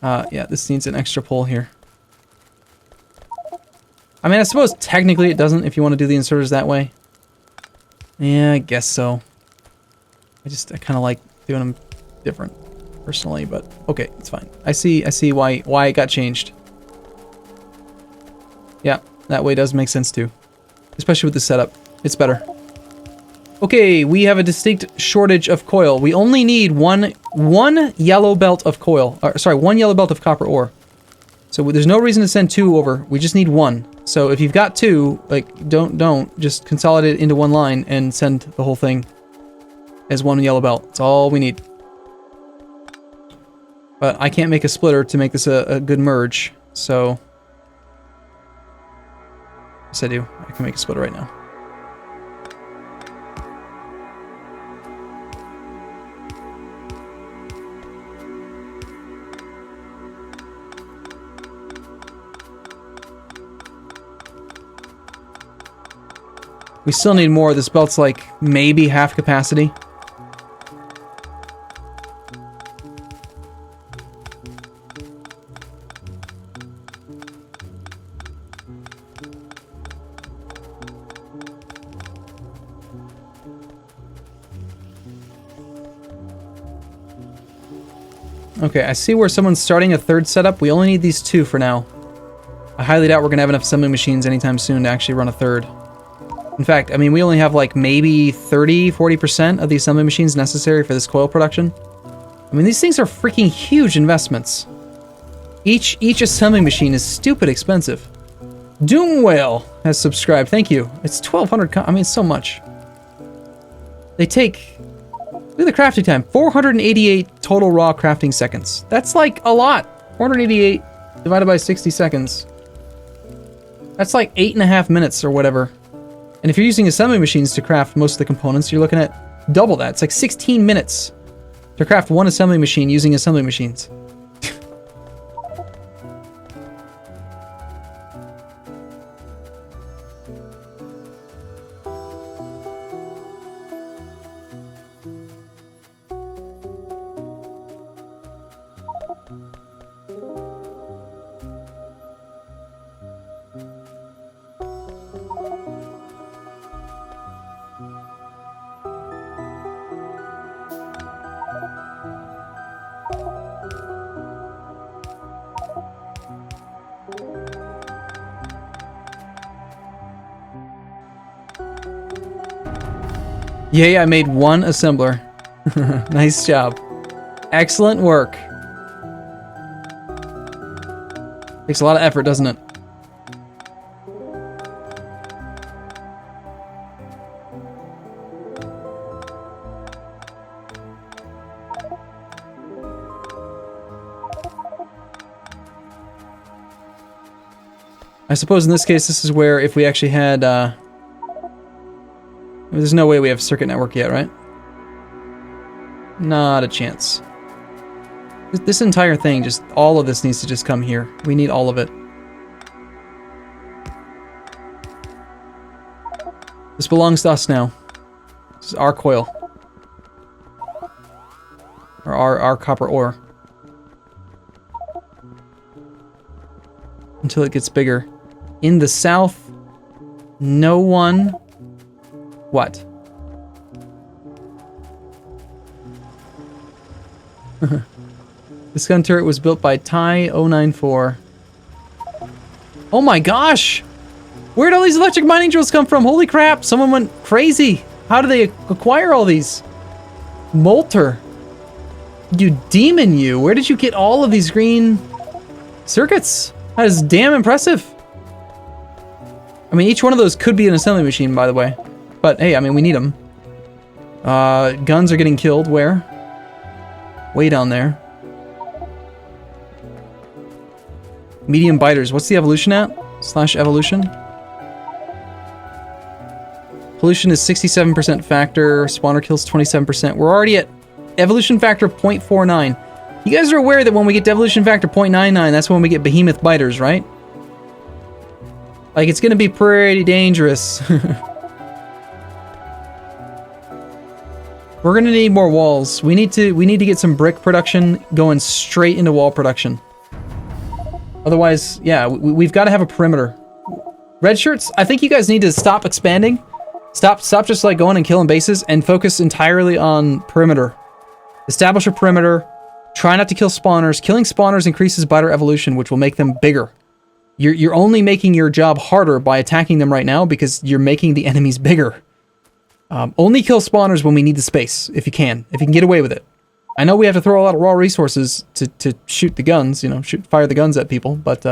A: Yeah, this needs an extra pull here. I mean, I suppose technically it doesn't if you want to do the inserters that way. Yeah, I guess so. I kind of like doing them different, personally, but okay, it's fine. I see why it got changed. Yeah, that way does make sense too. Especially with the setup. It's better. Okay, we have a distinct shortage of coil. We only need one yellow belt of coil. Sorry, one yellow belt of copper ore. So there's no reason to send 2 over. We just need 1. So if you've got 2, like, don't just consolidate it into one line and send the whole thing as 1 yellow belt. That's all we need. But I can't make a splitter to make this a good merge, so... Yes, I do. I can make a splitter right now. We still need more. This belt's like maybe half capacity. Okay, I see where someone's starting a 3rd setup. We only need these 2 for now. I highly doubt we're gonna have enough assembly machines anytime soon to actually run a 3rd. In fact, I mean, we only have like maybe 30–40% of the assembly machines necessary for this coil production. I mean, these things are freaking huge investments. Each assembly machine is stupid expensive. Doomwhale has subscribed. Thank you. It's 1,200. I mean, it's so much. They take... Look at the crafting time. 488 total raw crafting seconds. That's like a lot. 488 divided by 60 seconds. That's like 8.5 minutes or whatever. And if you're using assembly machines to craft most of the components, you're looking at double that. It's like 16 minutes to craft one assembly machine using assembly machines. Yay, I made one assembler. Nice job. Excellent work. Takes a lot of effort, doesn't it? I suppose in this case, this is where if we actually had, there's no way we have circuit network yet, right? Not a chance. This entire thing, just all of this needs to just come here. We need all of it. This belongs to us now. This is our coil. Or our copper ore. Until it gets bigger. In the south, no one... What? This gun turret was built by Tai094. Oh my gosh! Where'd all these electric mining drills come from? Holy crap, someone went crazy! How do they acquire all these? Molter. You demon, you! Where did you get all of these green circuits? That is damn impressive. I mean, each one of those could be an assembly machine, by the way. But hey, I mean, we need them. Guns are getting killed. Where? Way down there. Medium biters. What's the evolution at? / evolution. Pollution is 67% factor. Spawner kills 27%. We're already at evolution factor of 0.49. You guys are aware that when we get to evolution factor 0.99, that's when we get behemoth biters, right? Like, it's gonna be pretty dangerous. We're gonna need more walls. We need to get some brick production going straight into wall production. Otherwise, yeah, we've got to have a perimeter. Red shirts, I think you guys need to stop expanding. Stop just like going and killing bases and focus entirely on perimeter. Establish a perimeter. Try not to kill spawners. Killing spawners increases biter evolution, which will make them bigger. You're only making your job harder by attacking them right now because you're making the enemies bigger. Only kill spawners when we need the space, if you can get away with it. I know we have to throw a lot of raw resources to shoot the guns, you know, fire the guns at people, but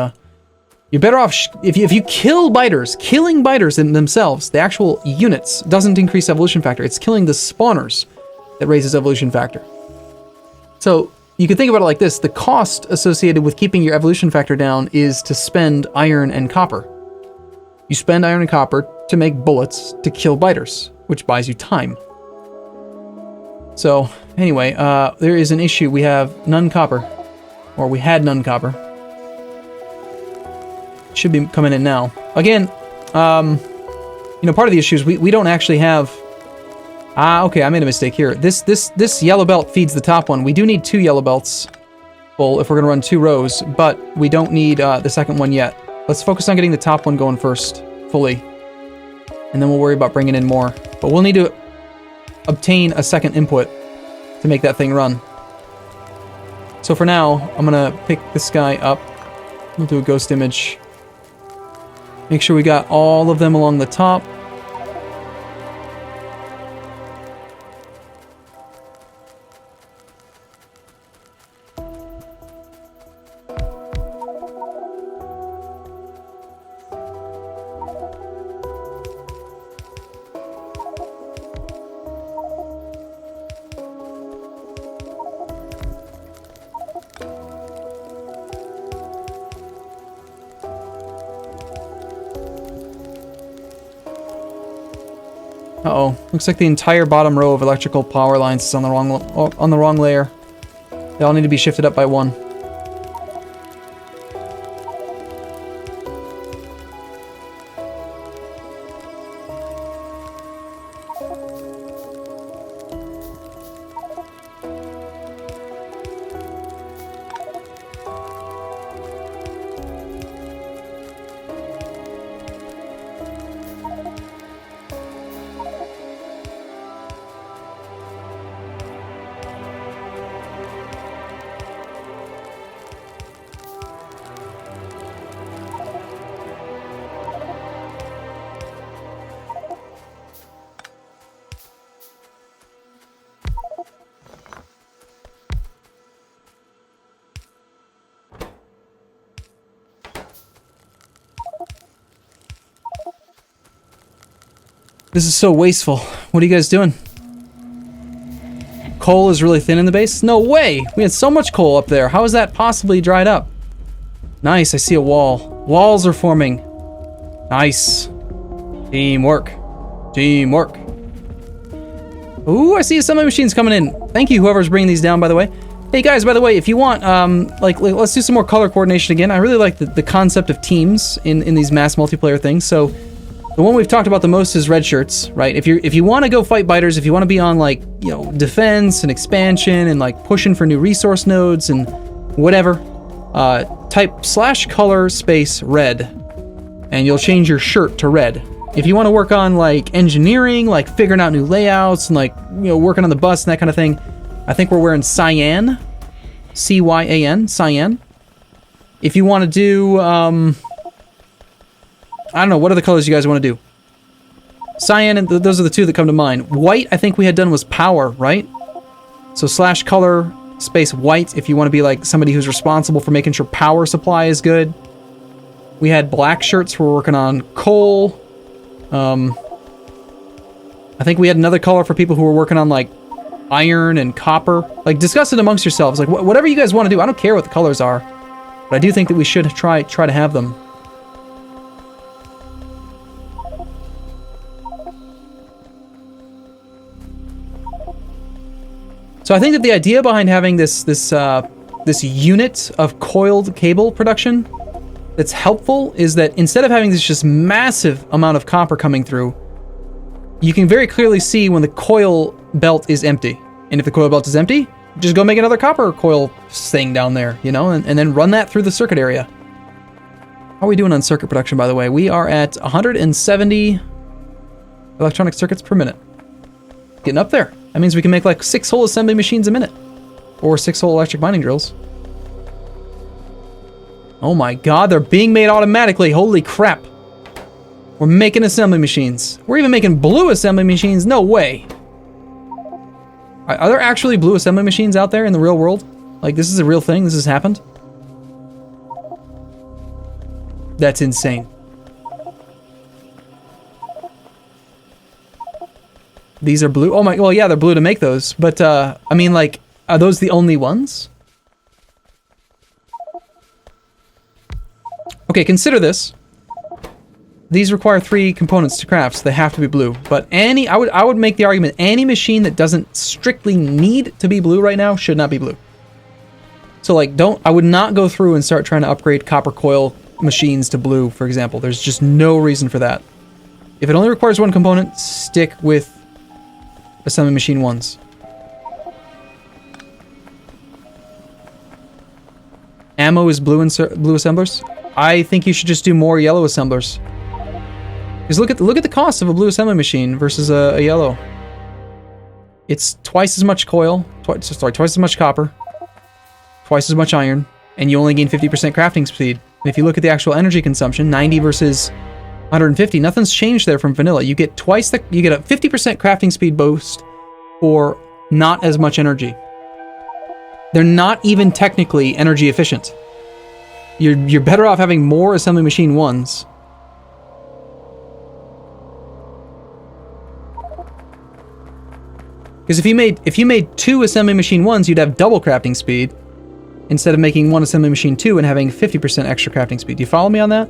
A: you're better off if you kill biters. Killing biters in themselves, the actual units, doesn't increase evolution factor. It's killing the spawners that raises evolution factor. So you can think about it like this. The cost associated with keeping your evolution factor down is to spend iron and copper. You spend iron and copper to make bullets to kill biters, which buys you time. So anyway, there is an issue. We have none copper, or we had none copper. Should be coming in now. Again, you know, part of the issue is we don't actually have... okay, I made a mistake here. This yellow belt feeds the top one. We do need 2 yellow belts full if we're gonna run 2 rows, but we don't need the second one yet. Let's focus on getting the top one going first, fully. And then we'll worry about bringing in more. But we'll need to obtain a second input to make that thing run. So for now, I'm gonna pick this guy up. We'll do a ghost image. Make sure we got all of them along the top. Uh-oh. Looks like the entire bottom row of electrical power lines is on the wrong layer. They all need to be shifted up by 1. This is so wasteful. What are you guys doing? Coal is really thin in the base? No way! We had so much coal up there. How is that possibly dried up? Nice, I see a wall. Walls are forming. Nice. Teamwork. Teamwork. Ooh, I see assembly machines coming in. Thank you, whoever's bringing these down, by the way. Hey guys, by the way, if you want, like let's do some more color coordination again. I really like the concept of teams in these mass multiplayer things. So the one we've talked about the most is red shirts, right? If you want to go fight biters, if you want to be on like, you know, defense and expansion and like pushing for new resource nodes and whatever, type /color space red, and you'll change your shirt to red. If you want to work on like engineering, like figuring out new layouts and like, you know, working on the bus and that kind of thing, I think we're wearing cyan, C-Y-A-N, cyan. If you want to do, I don't know, what other colors you guys want to do? Cyan, and those are the 2 that come to mind. White, I think we had done was power, right? So /color space white if you want to be like somebody who's responsible for making sure power supply is good. We had black shirts, we're working on coal. I think we had another color for people who were working on like iron and copper. Like, discuss it amongst yourselves. Like, whatever you guys want to do. I don't care what the colors are, but I do think that we should try to have them. So I think that the idea behind having this unit of coiled cable production that's helpful is that instead of having this just massive amount of copper coming through, you can very clearly see when the coil belt is empty. And if the coil belt is empty, just go make another copper coil thing down there, you know, and then run that through the circuit area. How are we doing on circuit production, by the way? We are at 170 electronic circuits per minute. Getting up there. That means we can make like 6 whole assembly machines a minute. Or 6 whole electric mining drills. Oh my god, they're being made automatically. Holy crap. We're making assembly machines. We're even making blue assembly machines. No way. Are there actually blue assembly machines out there in the real world? Like, this is a real thing? This has happened? That's insane. These are blue? Oh my, well, yeah, they're blue to make those. But, I mean, like, are those the only ones? Okay, consider this. These require 3 components to craft, so they have to be blue. But I would make the argument, any machine that doesn't strictly need to be blue right now should not be blue. So, like, I would not go through and start trying to upgrade copper coil machines to blue, for example. There's just no reason for that. If it only requires 1 component, stick with assembly machine 1s. Ammo is blue assemblers. I think you should just do more yellow assemblers. Because look at the cost of a blue assembly machine versus a yellow. It's twice as much coil, twice as much copper, twice as much iron, and you only gain 50% crafting speed. And if you look at the actual energy consumption, 90 versus 150, nothing's changed there from vanilla. You get a 50% crafting speed boost for not as much energy. They're not even technically energy efficient. You're better off having more assembly machine 1s. Because if you made 2 assembly machine 1s, you'd have double crafting speed instead of making 1 assembly machine 2 and having 50% extra crafting speed. Do you follow me on that?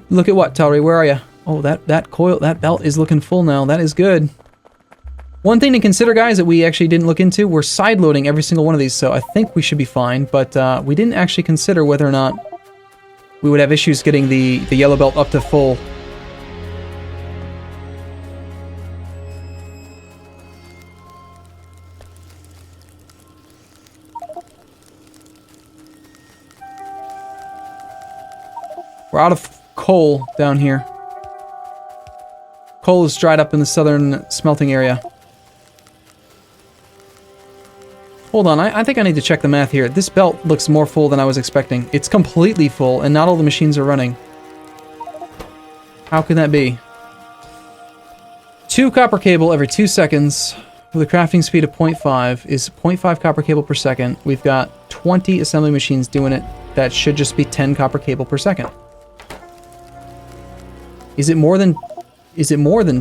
A: Look at what, Talry? Where are you? Oh, that coil, that belt is looking full now. That is good. One thing to consider, guys, that we actually didn't look into, we're side loading every single one of these, so I think we should be fine, but we didn't actually consider whether or not we would have issues getting the yellow belt up to full. We're out of coal down here. Coal is dried up in the southern smelting area. Hold on, I think I need to check the math here. This belt looks more full than I was expecting. It's completely full, and not all the machines are running. How can that be? 2 copper cable every 2 seconds with a crafting speed of 0.5 is 0.5 copper cable per second. We've got 20 assembly machines doing it. That should just be 10 copper cable per second. Is it more than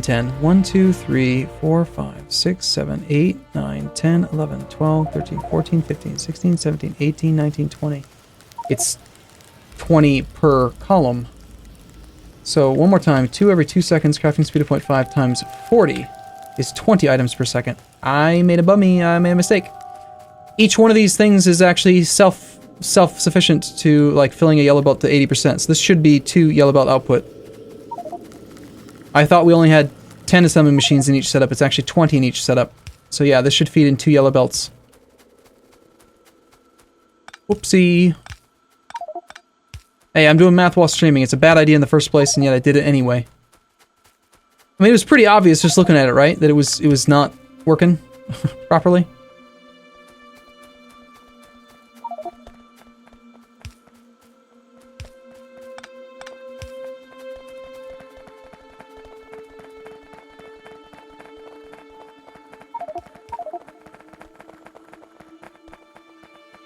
A: 10? 1, 2, 3, 4, 5, 6, 7, 8, 9, 10, 11, 12, 13, 14, 15, 16, 17, 18, 19, 20. It's 20 per column. So one more time, 2 every 2 seconds, crafting speed of 0.5 times 40 is 20 items per second. I made a mistake. Each one of these things is actually self-sufficient to like filling a yellow belt to 80%. So this should be 2 yellow belt output. I thought we only had 10 assembly machines in each setup. It's actually 20 in each setup. So yeah, this should feed in 2 yellow belts. Whoopsie. Hey, I'm doing math while streaming. It's a bad idea in the first place, and yet I did it anyway. I mean, it was pretty obvious just looking at it, right? That it was not working properly.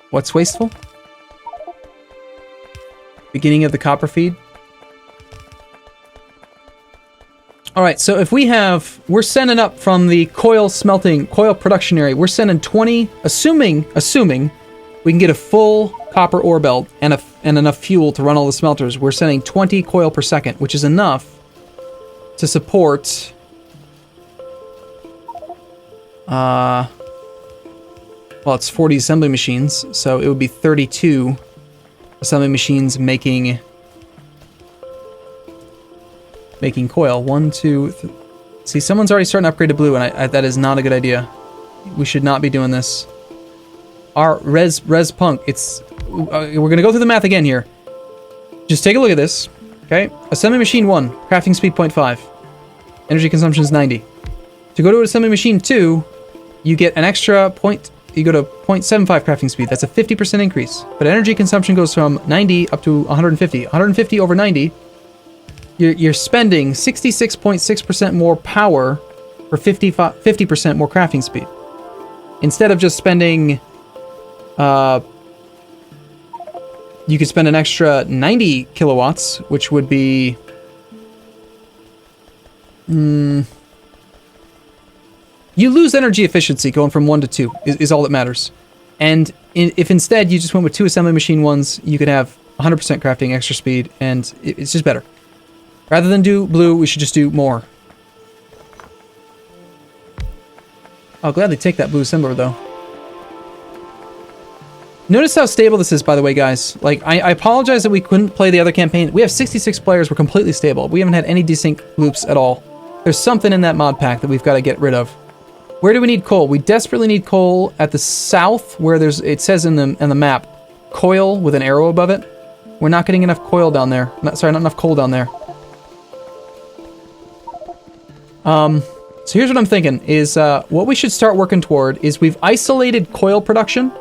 A: What's wasteful? Beginning of the copper feed. Alright, so if we're sending up from the coil production area, we're sending 20, assuming we can get a full copper ore belt and enough fuel to run all the smelters, we're sending 20 coil per second, which is enough to support well, it's 40 assembly machines, so it would be 32 assembly machines making coil. 1, 2, see, someone's already starting to upgrade to blue, and that is not a good idea. We should not be doing this. Our res punk, we're going to go through the math again here. Just take a look at this. Okay, assembly machine 1, crafting speed 0.5. Energy consumption is 90. To go to assembly machine 2, you get an extra point. You go to 0.75 crafting speed. That's a 50% increase. But energy consumption goes from 90 up to 150. 150 over 90, you're spending 66.6% more power for 50% more crafting speed. Instead of just spending, you could spend an extra 90 kilowatts, which would be, you lose energy efficiency going from 1 to 2 is all that matters. And if instead you just went with 2 assembly machine 1s, you could have 100% crafting, extra speed, and it's just better. Rather than do blue, we should just do more. I'll gladly take that blue assembler, though. Notice how stable this is, by the way, guys. Like, I apologize that we couldn't play the other campaign. We have 66 players. We're completely stable. We haven't had any desync loops at all. There's something in that mod pack that we've got to get rid of. Where do we need coal? We desperately need coal at the south, where it says in the map, coil with an arrow above it. We're not getting enough coil down there. Not enough coal down there. So here's what I'm thinking, is what we should start working toward is we've isolated coil production.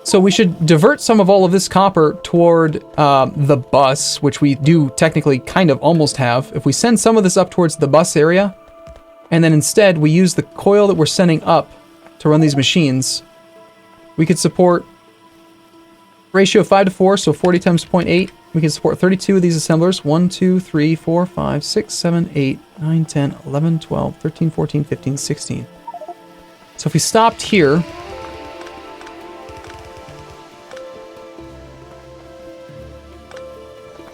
A: So we should divert some of all of this copper toward the bus, which we do technically kind of almost have. If we send some of this up towards the bus area, and then instead we use the coil that we're sending up to run these machines, we could support ratio 5 to 4, so 40 times 0.8. We can support 32 of these assemblers. 1, 2, 3, 4, 5, 6, 7, 8, 9, 10, 11, 12, 13, 14, 15, 16. So if we stopped here,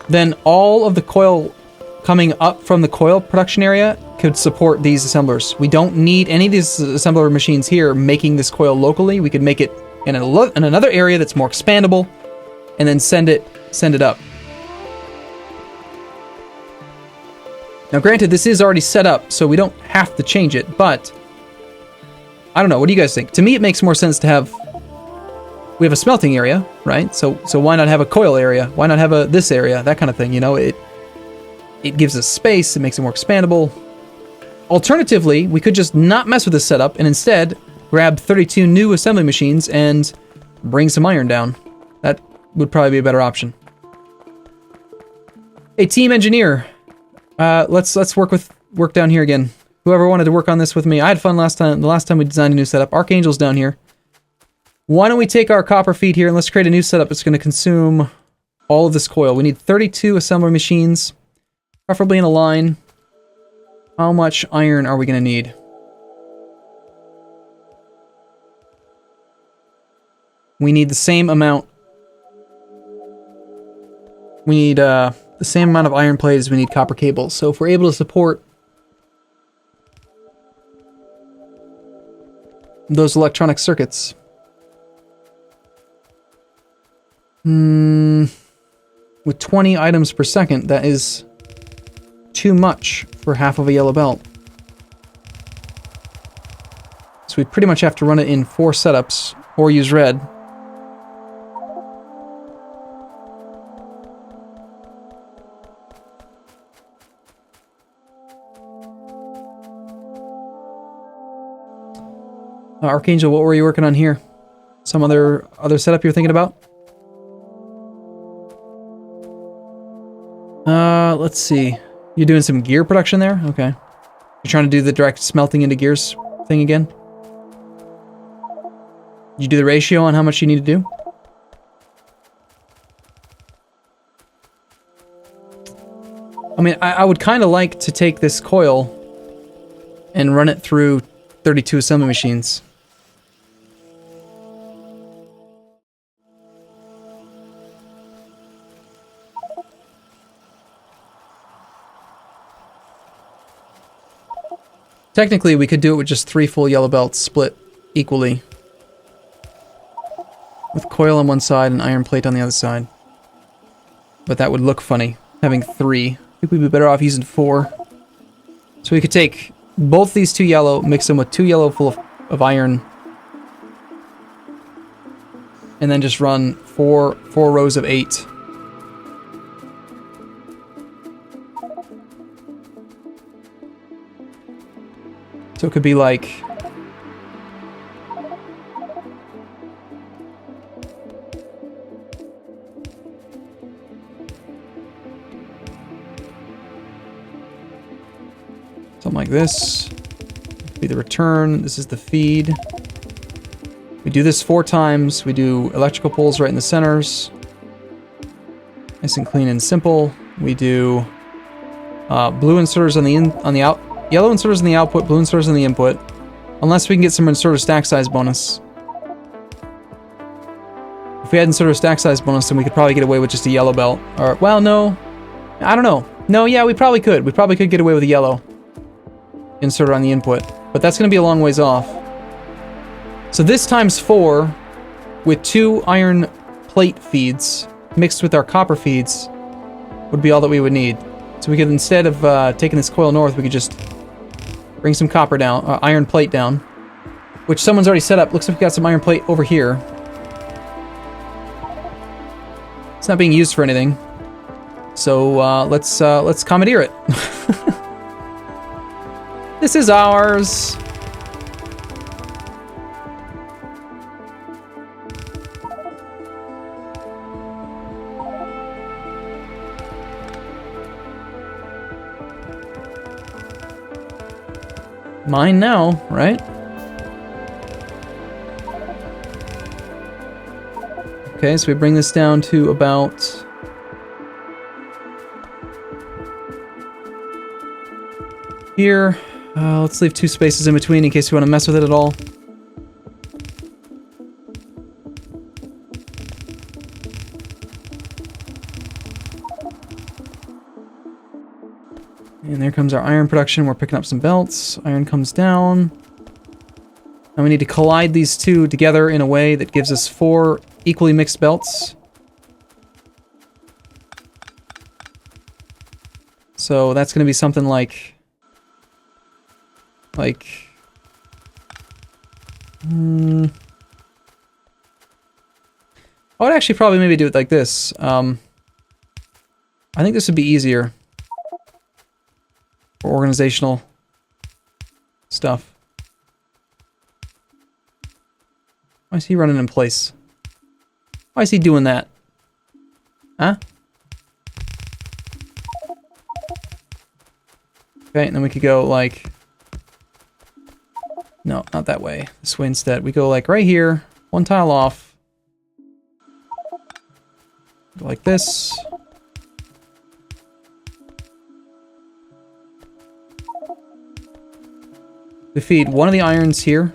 A: then all of the coil coming up from the coil production area could support these assemblers. We don't need any of these assembler machines here making this coil locally. We could make it in another area that's more expandable, and then send it up. Now granted, this is already set up, so we don't have to change it, but I don't know, what do you guys think? To me, it makes more sense to have, we have a smelting area, right? So why not have a coil area? Why not have this area? That kind of thing, you know? It gives us space, it makes it more expandable. Alternatively, we could just not mess with this setup and instead grab 32 new assembly machines and bring some iron down. That would probably be a better option. Hey, team engineer, let's work down here again. Whoever wanted to work on this with me, I had fun last time. The last time we designed a new setup, Archangel's down here. Why don't we take our copper feed here and let's create a new setup that's going to consume all of this coil. We need 32 assembly machines, preferably in a line. How much iron are we going to need? We need the same amount. We need the same amount of iron plate as we need copper cables. So if we're able to support those electronic circuits, with 20 items per second, that is too much for half of a yellow belt. So we pretty much have to run it in 4 setups or use red. Archangel, what were you working on here? Some other setup you're thinking about? Let's see. You're doing some gear production there? Okay. You're trying to do the direct smelting into gears thing again? Did you do the ratio on how much you need to do? I mean, I would kind of like to take this coil and run it through 32 assembly machines. Technically, we could do it with just 3 full yellow belts split equally. With coil on one side and iron plate on the other side. But that would look funny, having 3. I think we'd be better off using 4. So we could take both these 2 yellow, mix them with 2 yellow full of iron. and then just run four rows of 8. So it could be like something like this. Be the return. This is the feed. We do this 4 times. We do electrical poles right in the centers. Nice and clean and simple. We do blue inserters on the out, yellow inserters in the output, blue inserters in the input. Unless we can get some inserter stack size bonus. If we had inserter stack size bonus, then we could probably get away with just a yellow belt. Or, well, no. I don't know. No, yeah, we probably could. We probably could get away with a yellow inserter on the input. But that's going to be a long ways off. So this times 4 with 2 iron plate feeds mixed with our copper feeds would be all that we would need. So we could, instead of taking this coil north, we could just bring some copper down, iron plate down, which someone's already set up. Looks like we got some iron plate over here. It's not being used for anything. So let's commandeer it. This is ours. Mine now, right? Okay, so we bring this down to about here. Let's leave 2 spaces in between in case we want to mess with it at all. And there comes our iron production. We're picking up some belts. Iron comes down. And we need to collide these 2 together in a way that gives us 4 equally mixed belts. So that's going to be something like... I would actually probably maybe do it like this. I think this would be easier for organizational stuff. Why is he running in place? Why is he doing that? Huh? Okay, and then we could go like... No, not that way. This way instead. We go like right here, 1 tile off. Go like this. We feed one of the irons here.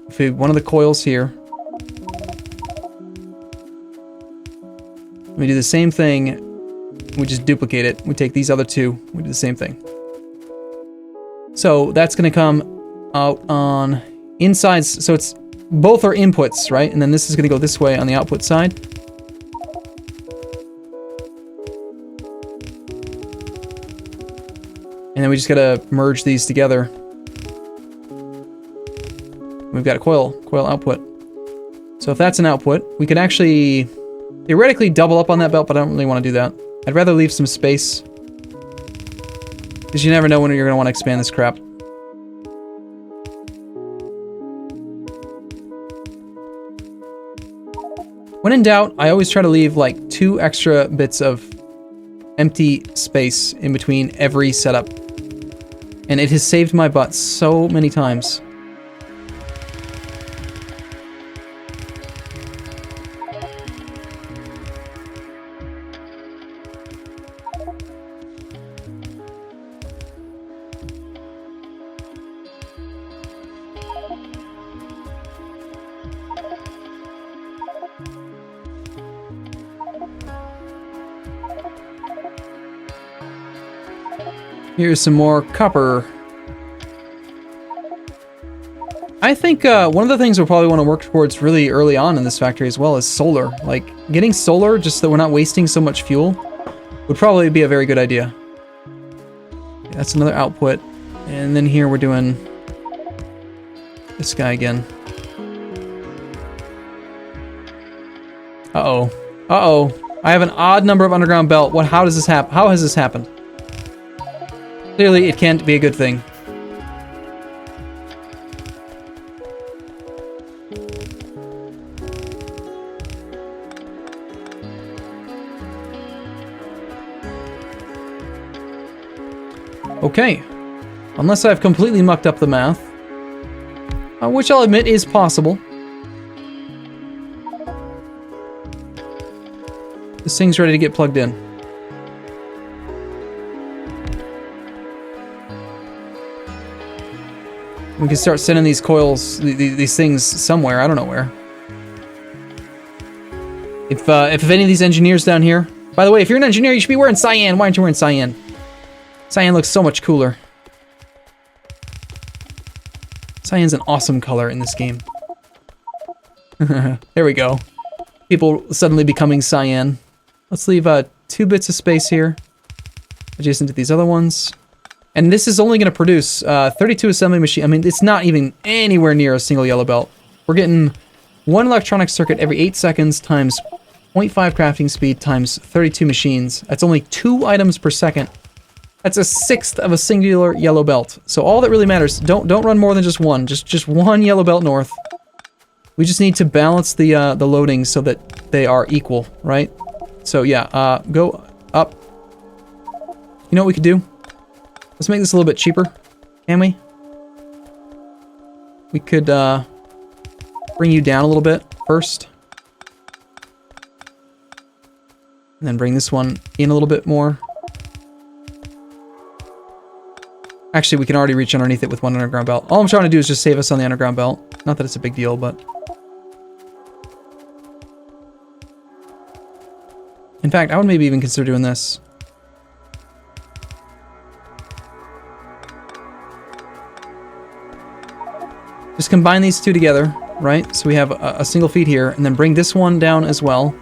A: We feed one of the coils here. We do the same thing. We just duplicate it. We take these other 2. We do the same thing. So that's going to come out on inside, so it's both are inputs, right? And then this is going to go this way on the output side. And then we just got to merge these together. We've got a coil output. So if that's an output, we could actually theoretically double up on that belt, but I don't really want to do that. I'd rather leave some space, because you never know when you're going to want to expand this crap. When in doubt, I always try to leave like 2 extra bits of empty space in between every setup. And it has saved my butt so many times. Here's some more copper. I think one of the things we'll probably want to work towards really early on in this factory as well is solar. Like, getting solar just so that we're not wasting so much fuel would probably be a very good idea. That's another output. And then here we're doing this guy again. Uh-oh. Uh-oh. I have an odd number of underground belt. What? How does this happen? How has this happened? Clearly, it can't be a good thing. Okay. Unless I've completely mucked up the math. Which I'll admit is possible. This thing's ready to get plugged in. We can start sending these coils, these things somewhere. I don't know where. If any of these engineers down here... By the way, if you're an engineer, you should be wearing cyan. Why aren't you wearing cyan? Cyan looks so much cooler. Cyan's an awesome color in this game. There we go. People suddenly becoming cyan. Let's leave 2 bits of space here, adjacent to these other ones. And this is only going to produce 32 assembly machine. I mean, it's not even anywhere near a single yellow belt. We're getting 1 electronic circuit every 8 seconds times 0.5 crafting speed times 32 machines. That's only 2 items per second. That's a 1/6 of a singular yellow belt. So all that really matters, don't run more than just one. Just 1 yellow belt north. We just need to balance the loadings so that they are equal, right? So yeah, go up. You know what we could do? Let's make this a little bit cheaper. Can we? We could bring you down a little bit first. And then bring this one in a little bit more. Actually, we can already reach underneath it with 1 underground belt. All I'm trying to do is just save us on the underground belt. Not that it's a big deal, but... In fact, I would maybe even consider doing this. Just combine these 2 together, right? So we have a single feed here, and then bring this one down as well.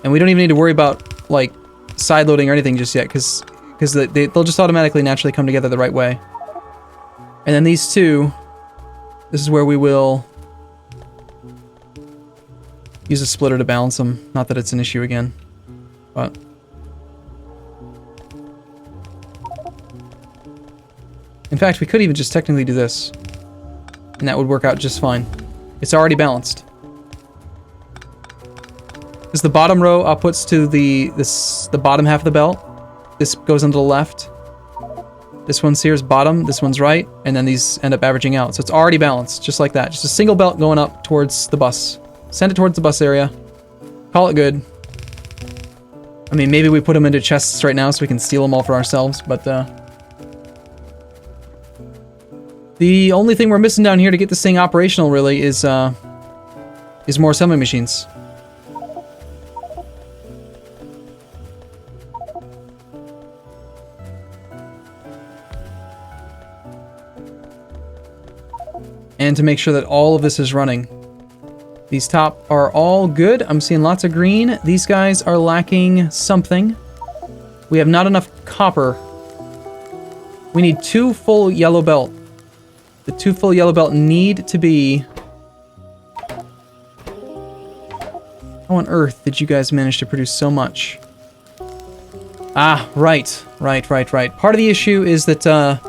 A: And we don't even need to worry about, like, side loading or anything just yet, because they'll just automatically naturally come together the right way. And then these 2, this is where we will use a splitter to balance them. Not that it's an issue again, but... In fact, we could even just technically do this, and that would work out just fine. It's already balanced. Because the bottom row outputs to the bottom half of the belt. This goes onto the left. This one's here's bottom, this one's right, and then these end up averaging out. So it's already balanced, just like that. Just a single belt going up towards the bus. Send it towards the bus area. Call it good. I mean, maybe we put them into chests right now so we can steal them all for ourselves, but the only thing we're missing down here to get this thing operational, really, is more assembly machines. And to make sure that all of this is running. These top are all good. I'm seeing lots of green. These guys are lacking something. We have not enough copper. We need 2 full yellow belt. The 2 full yellow belt need to be... How on earth did you guys manage to produce so much? Ah, right. Part of the issue is that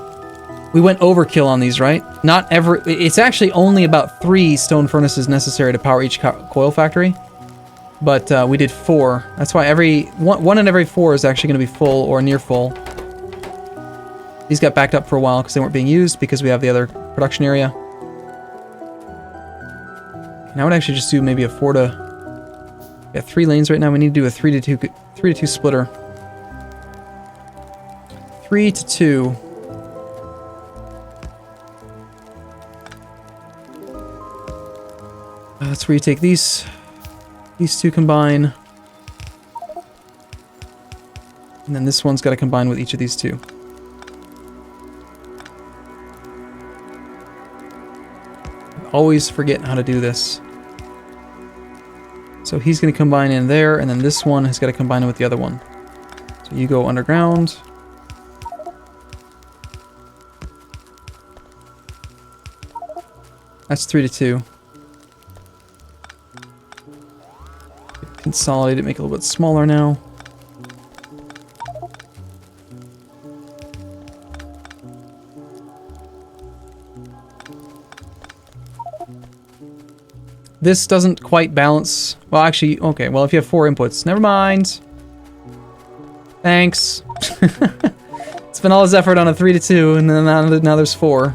A: we went overkill on these, right? It's actually only about 3 stone furnaces necessary to power each coil factory. But we did 4. That's why one in every 4 is actually going to be full or near full. These got backed up for a while because they weren't being used because we have the other production area. And I would actually just do maybe a 4 to... We got 3 lanes right now. We need to do a 3 to 2 splitter. 3 to 2. That's where you take these 2 combine. And then this one's got to combine with each of these 2. I always forget how to do this. So he's going to combine in there, and then this one has got to combine with the other one. So you go underground. That's 3 to 2. consolidate it, make it a little bit smaller now. This doesn't quite balance. Well, actually, okay. Well, if you have 4 inputs, never mind. Thanks. It's been all this effort on a 3 to 2, and then now there's 4.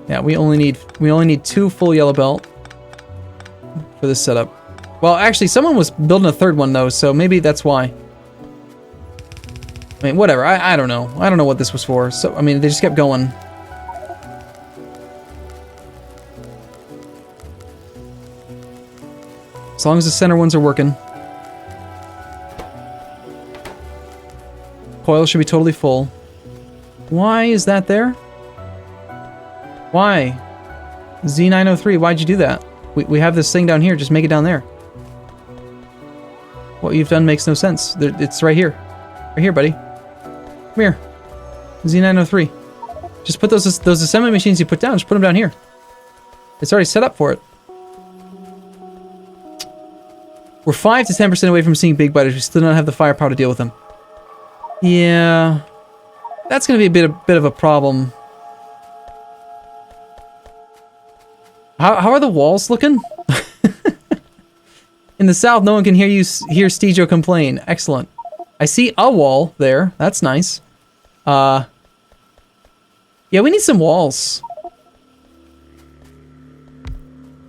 A: Yeah, we only need 2 full yellow belt for this setup. Well, actually, someone was building a 3rd one though, so maybe that's why. I mean, whatever. I don't know. I don't know what this was for. So I mean, they just kept going. As long as the center ones are working. Coil should be totally full. Why is that there? Why? Z903, why'd you do that? We have this thing down here, just make it down there. What you've done makes no sense. It's right here. Right here, buddy. Come here. Z903. Just put those assembly machines you put down, just put them down here. It's already set up for it. We're 5 to 10% away from seeing big biters. We still don't have the firepower to deal with them. Yeah, that's going to be a bit of a problem. How are the walls looking? In the south, no one can hear Stejo complain. Excellent. I see a wall there. That's nice. Yeah, we need some walls.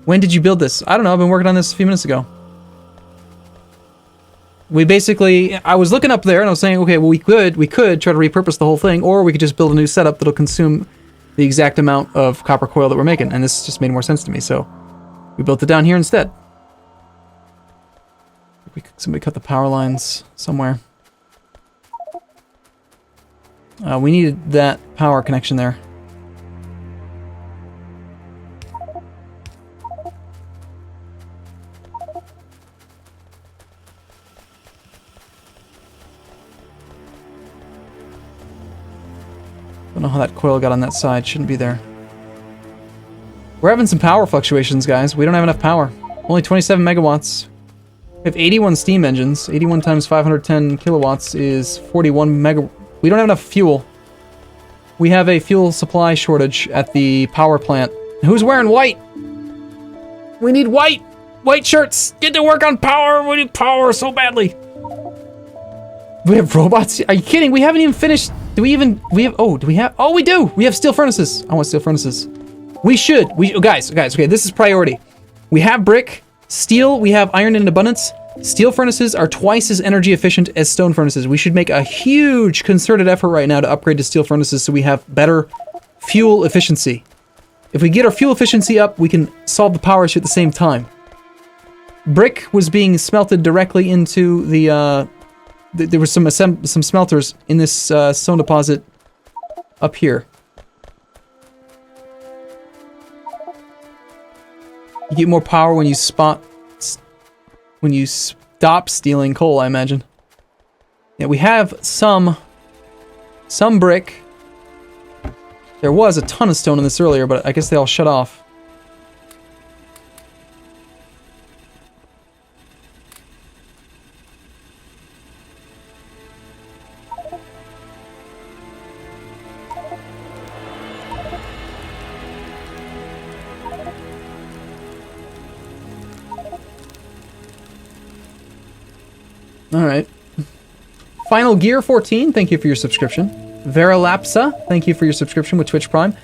A: When did you build this? I don't know. I've been working on this a few minutes ago. We basically, I was looking up there and I was saying, okay, well, we could try to repurpose the whole thing, or we could just build a new setup that'll consume the exact amount of copper coil that we're making, and this just made more sense to me, so we built it down here instead. Somebody cut the power lines somewhere. We needed that power connection there. Don't know how that coil got on that side. Shouldn't be there. We're having some power fluctuations, guys. We don't have enough power. Only 27 megawatts. We have 81 steam engines. 81 times 510 kilowatts is 41 mega... We don't have enough fuel. We have a fuel supply shortage at the power plant. Who's wearing white? We need white! White shirts! Get to work on power! We need power so badly! We have robots? Are you kidding? We haven't even finished... Do we have... Oh, we do! We have steel furnaces. I want steel furnaces. We should. Guys, okay, this is priority. We have brick, steel, we have iron in abundance. Steel furnaces are twice as energy efficient as stone furnaces. We should make a huge concerted effort right now to upgrade to steel furnaces so we have better fuel efficiency. If we get our fuel efficiency up, we can solve the power issue at the same time. Brick was being smelted directly into the... There were some smelters in this stone deposit up here. You get more power when you stop stealing coal, I imagine. Yeah, we have some brick. There was a ton of stone in this earlier, but I guess they all shut off. Alright. Final Gear 14, thank you for your subscription. Veralapsa, thank you for your subscription with Twitch Prime.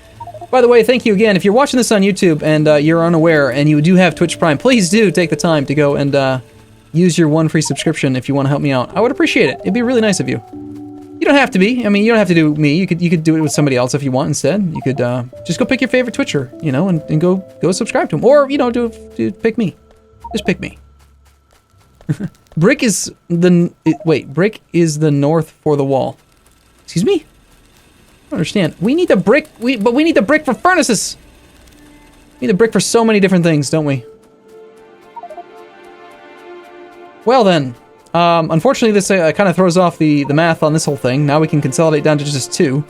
A: By the way, thank you again. If you're watching this on YouTube and you're unaware and you do have Twitch Prime, please do take the time to go and use your one free subscription if you want to help me out. I would appreciate it. It'd be really nice of you. You don't have to be. I mean, you don't have to do me. You could do it with somebody else if you want instead. You could just go pick your favorite Twitcher, you know, and go subscribe to him. Or, you know, pick me. Just pick me. Brick is brick is the north for the wall. Excuse me? I don't understand. We need the brick, but we need the brick for furnaces. We need the brick for so many different things, don't we? Well then, unfortunately this kind of throws off the math on this whole thing. Now we can consolidate down to just 2.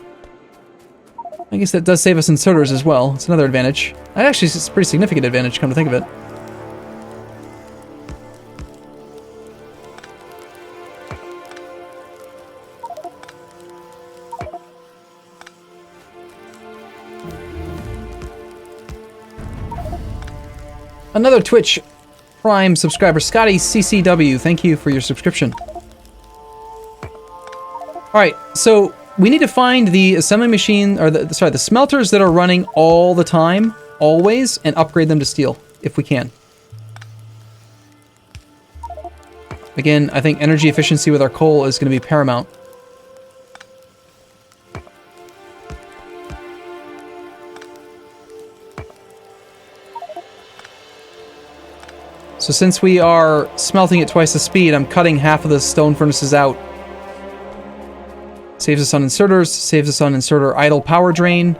A: I guess that does save us inserters as well. It's another advantage. Actually, it's a pretty significant advantage, come to think of it. Another Twitch Prime subscriber, Scotty CCW. Thank you for your subscription. Alright, so we need to find the assembly machine, or the smelters that are running all the time, always, and upgrade them to steel, if we can. Again, I think energy efficiency with our coal is going to be paramount. So since we are smelting at twice the speed, I'm cutting half of the stone furnaces out. Saves us on inserters, saves us on inserter idle power drain.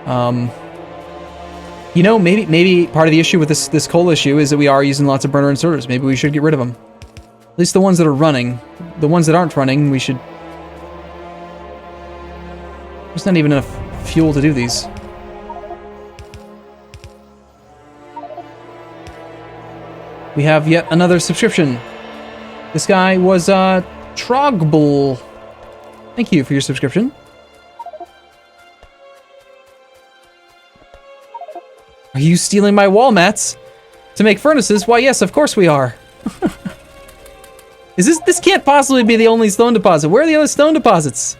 A: You know, maybe part of the issue with this coal issue is that we are using lots of burner inserters. Maybe we should get rid of them. At least the ones that are running. The ones that aren't running, we should... There's not even enough fuel to do these. We have yet another subscription. This guy was, Trogbull. Thank you for your subscription. Are you stealing my wall mats to make furnaces? Why, yes, of course we are. This can't possibly be the only stone deposit. Where are the other stone deposits?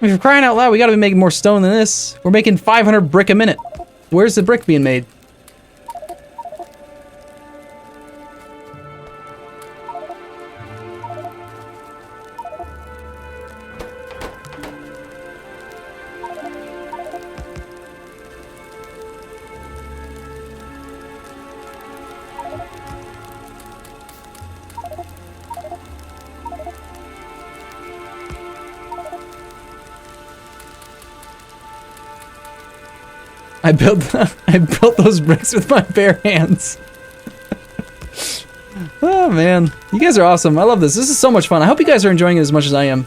A: I mean, for crying out loud, we gotta be making more stone than this. We're making 500 brick a minute. Where's the brick being made? I built those bricks with my bare hands. Oh man, you guys are awesome. I love this. This is so much fun. I hope you guys are enjoying it as much as I am.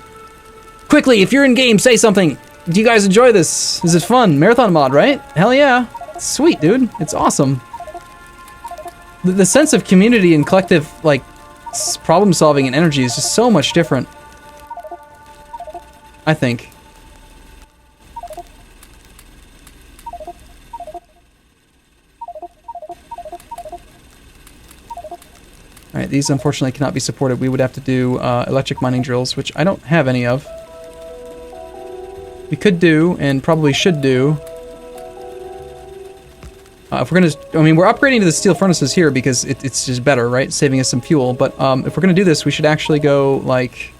A: Quickly, if you're in game, say something. Do you guys enjoy this? Is it fun? Marathon mod, right? Hell yeah. Sweet, dude. It's awesome. The sense of community and collective, like, problem solving and energy is just so much different. I think. Alright, these unfortunately cannot be supported. We would have to do electric mining drills, which I don't have any of. We could do, and probably should do. If we're gonna, I mean, we're upgrading to the steel furnaces here because it's just better, right? Saving us some fuel. But if we're gonna do this, we should actually go, like...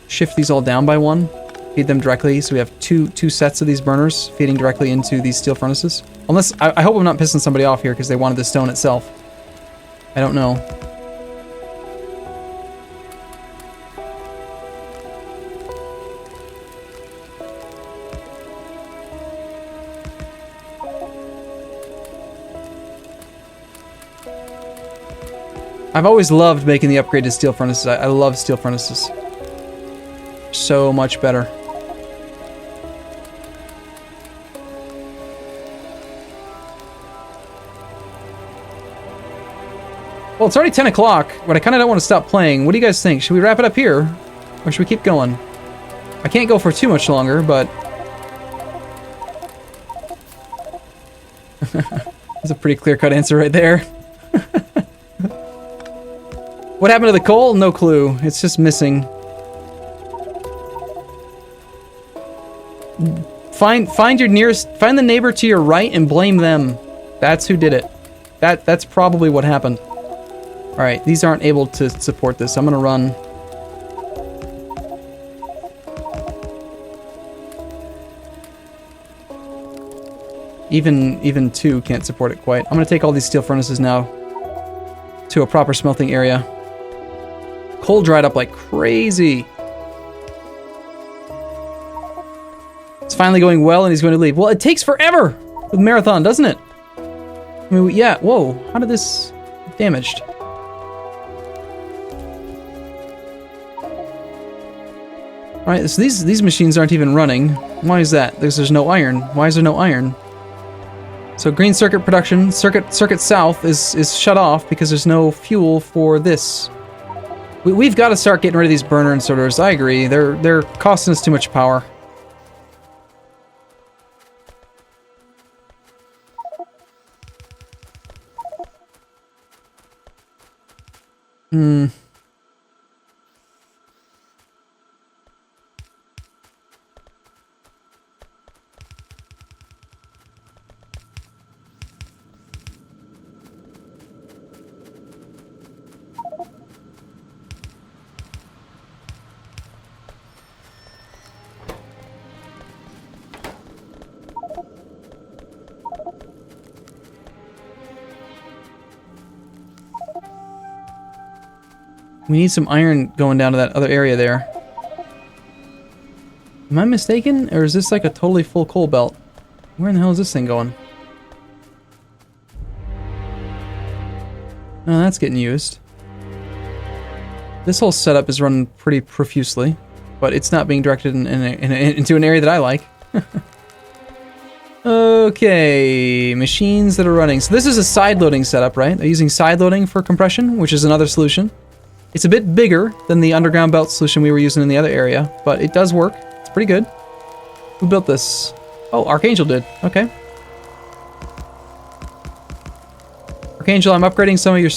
A: shift these all down by one. Feed them directly, so we have two sets of these burners feeding directly into these steel furnaces. Unless, I hope I'm not pissing somebody off here because they wanted the stone itself. I don't know. I've always loved making the upgrade to steel furnaces. I love steel furnaces. So much better. Well, it's already 10 o'clock, but I kind of don't want to stop playing. What do you guys think? Should we wrap it up here? Or should we keep going? I can't go for too much longer, but... That's a pretty clear-cut answer right there. What happened to the coal? No clue. It's just missing. Find your nearest... Find the neighbor to your right and blame them. That's who did it. That's probably what happened. Alright, these aren't able to support this. I'm gonna run... Even two can't support it quite. I'm gonna take all these steel furnaces now to a proper smelting area. Coal dried up like crazy. It's finally going well and he's going to leave. Well, it takes forever with Marathon, doesn't it? I mean, yeah, whoa. How did this get damaged? Alright, so these machines aren't even running. Why is that? Because there's no iron. Why is there no iron? So green circuit production, circuit south is shut off because there's no fuel for this. We've got to start getting rid of these burner inserters. I agree. They're costing us too much power. Hmm. We need some iron going down to that other area there. Am I mistaken? Or is this like a totally full coal belt? Where in the hell is this thing going? Oh, that's getting used. This whole setup is run pretty profusely, but it's not being directed into an area that I like. Okay, machines that are running. So this is a side loading setup, right? They're using side loading for compression, which is another solution. It's a bit bigger than the underground belt solution we were using in the other area, but it does work. It's pretty good. Who built this? Oh, Archangel did. Okay. Archangel, I'm upgrading some of your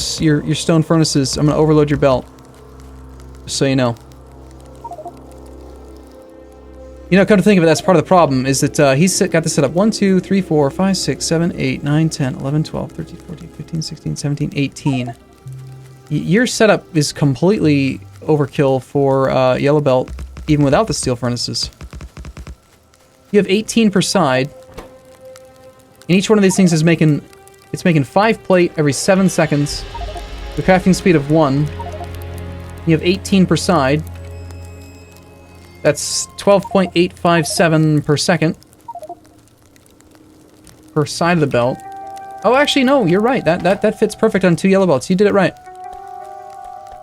A: stone furnaces. I'm going to overload your belt. Just so you know. You know, come to think of it, that's part of the problem, is that he's got this set up 1, 2, 3, 4, 5, 6, 7, 8, 9, 10, 11, 12, 13, 14, 15, 16, 17, 18. Your setup is completely overkill for yellow belt, even without the steel furnaces. You have 18 per side, and each one of these things is making 5 plate every 7 seconds, with crafting speed of 1. You have 18 per side. That's 12.857 per second per side of the belt. Oh, actually, no, you're right. That fits perfect on 2 yellow belts. You did it right.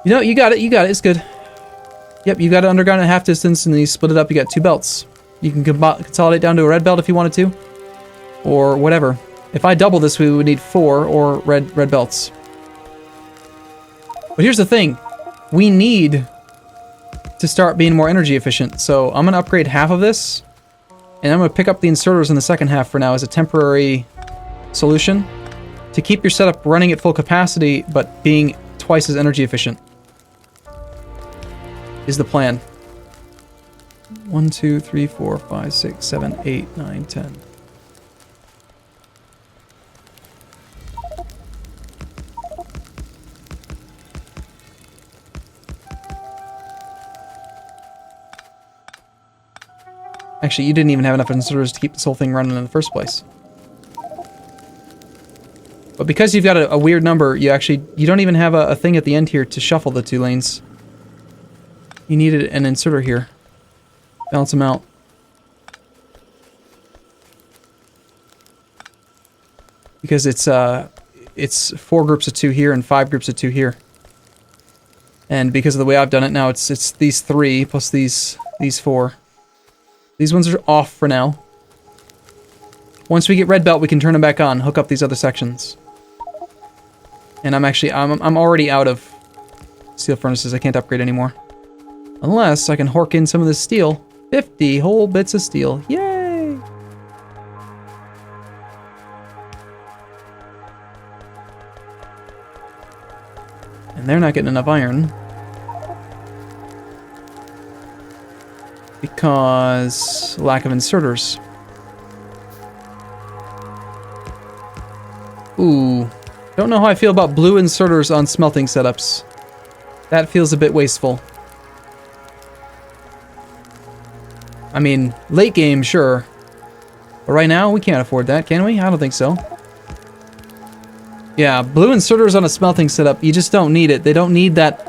A: You know, you got it. It's good. Yep, you got it underground at half distance, and then you split it up. You got 2 belts. You can consolidate down to a red belt if you wanted to, or whatever. If I double this, we would need 4 or red belts. But here's the thing. We need to start being more energy efficient. So I'm going to upgrade half of this, and I'm going to pick up the inserters in the second half for now as a temporary solution to keep your setup running at full capacity, but being twice as energy efficient is the plan. 1, 2, 3, 4, 5, 6, 7, 8, 9, 10. Actually, you didn't even have enough inserters to keep this whole thing running in the first place. But because you've got a weird number, you don't even have a thing at the end here to shuffle the 2 lanes. You needed an inserter here. Balance them out. Because it's 4 groups of 2 here and 5 groups of 2 here. And because of the way I've done it now, it's these 3 plus these 4. These ones are off for now. Once we get red belt, we can turn them back on, hook up these other sections. And I'm already out of steel furnaces. I can't upgrade anymore. Unless I can hork in some of this steel. 50 whole bits of steel. Yay! And they're not getting enough iron. Because lack of inserters. Ooh. Don't know how I feel about blue inserters on smelting setups. That feels a bit wasteful. I mean, late game, sure. But right now, we can't afford that, can we? I don't think so. Yeah, blue inserters on a smelting setup, you just don't need it. They don't need that.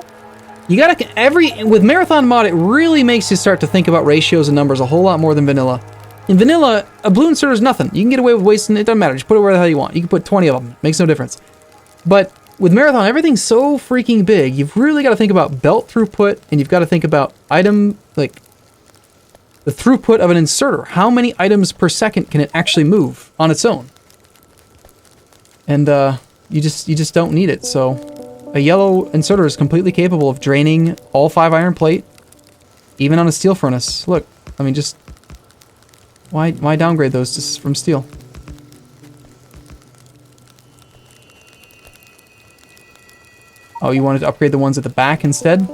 A: You gotta, with Marathon mod, it really makes you start to think about ratios and numbers a whole lot more than vanilla. In vanilla, a blue inserter is nothing. You can get away with wasting it, doesn't matter. Just put it where the hell you want. You can put 20 of them. Makes no difference. But with Marathon, everything's so freaking big. You've really got to think about belt throughput, and you've got to think about item, like, the throughput of an inserter. How many items per second can it actually move on its own? And, you just don't need it, so... A yellow inserter is completely capable of draining all 5 iron plate, even on a steel furnace. Look, I mean, just... Why downgrade those just from steel? Oh, you wanted to upgrade the ones at the back instead?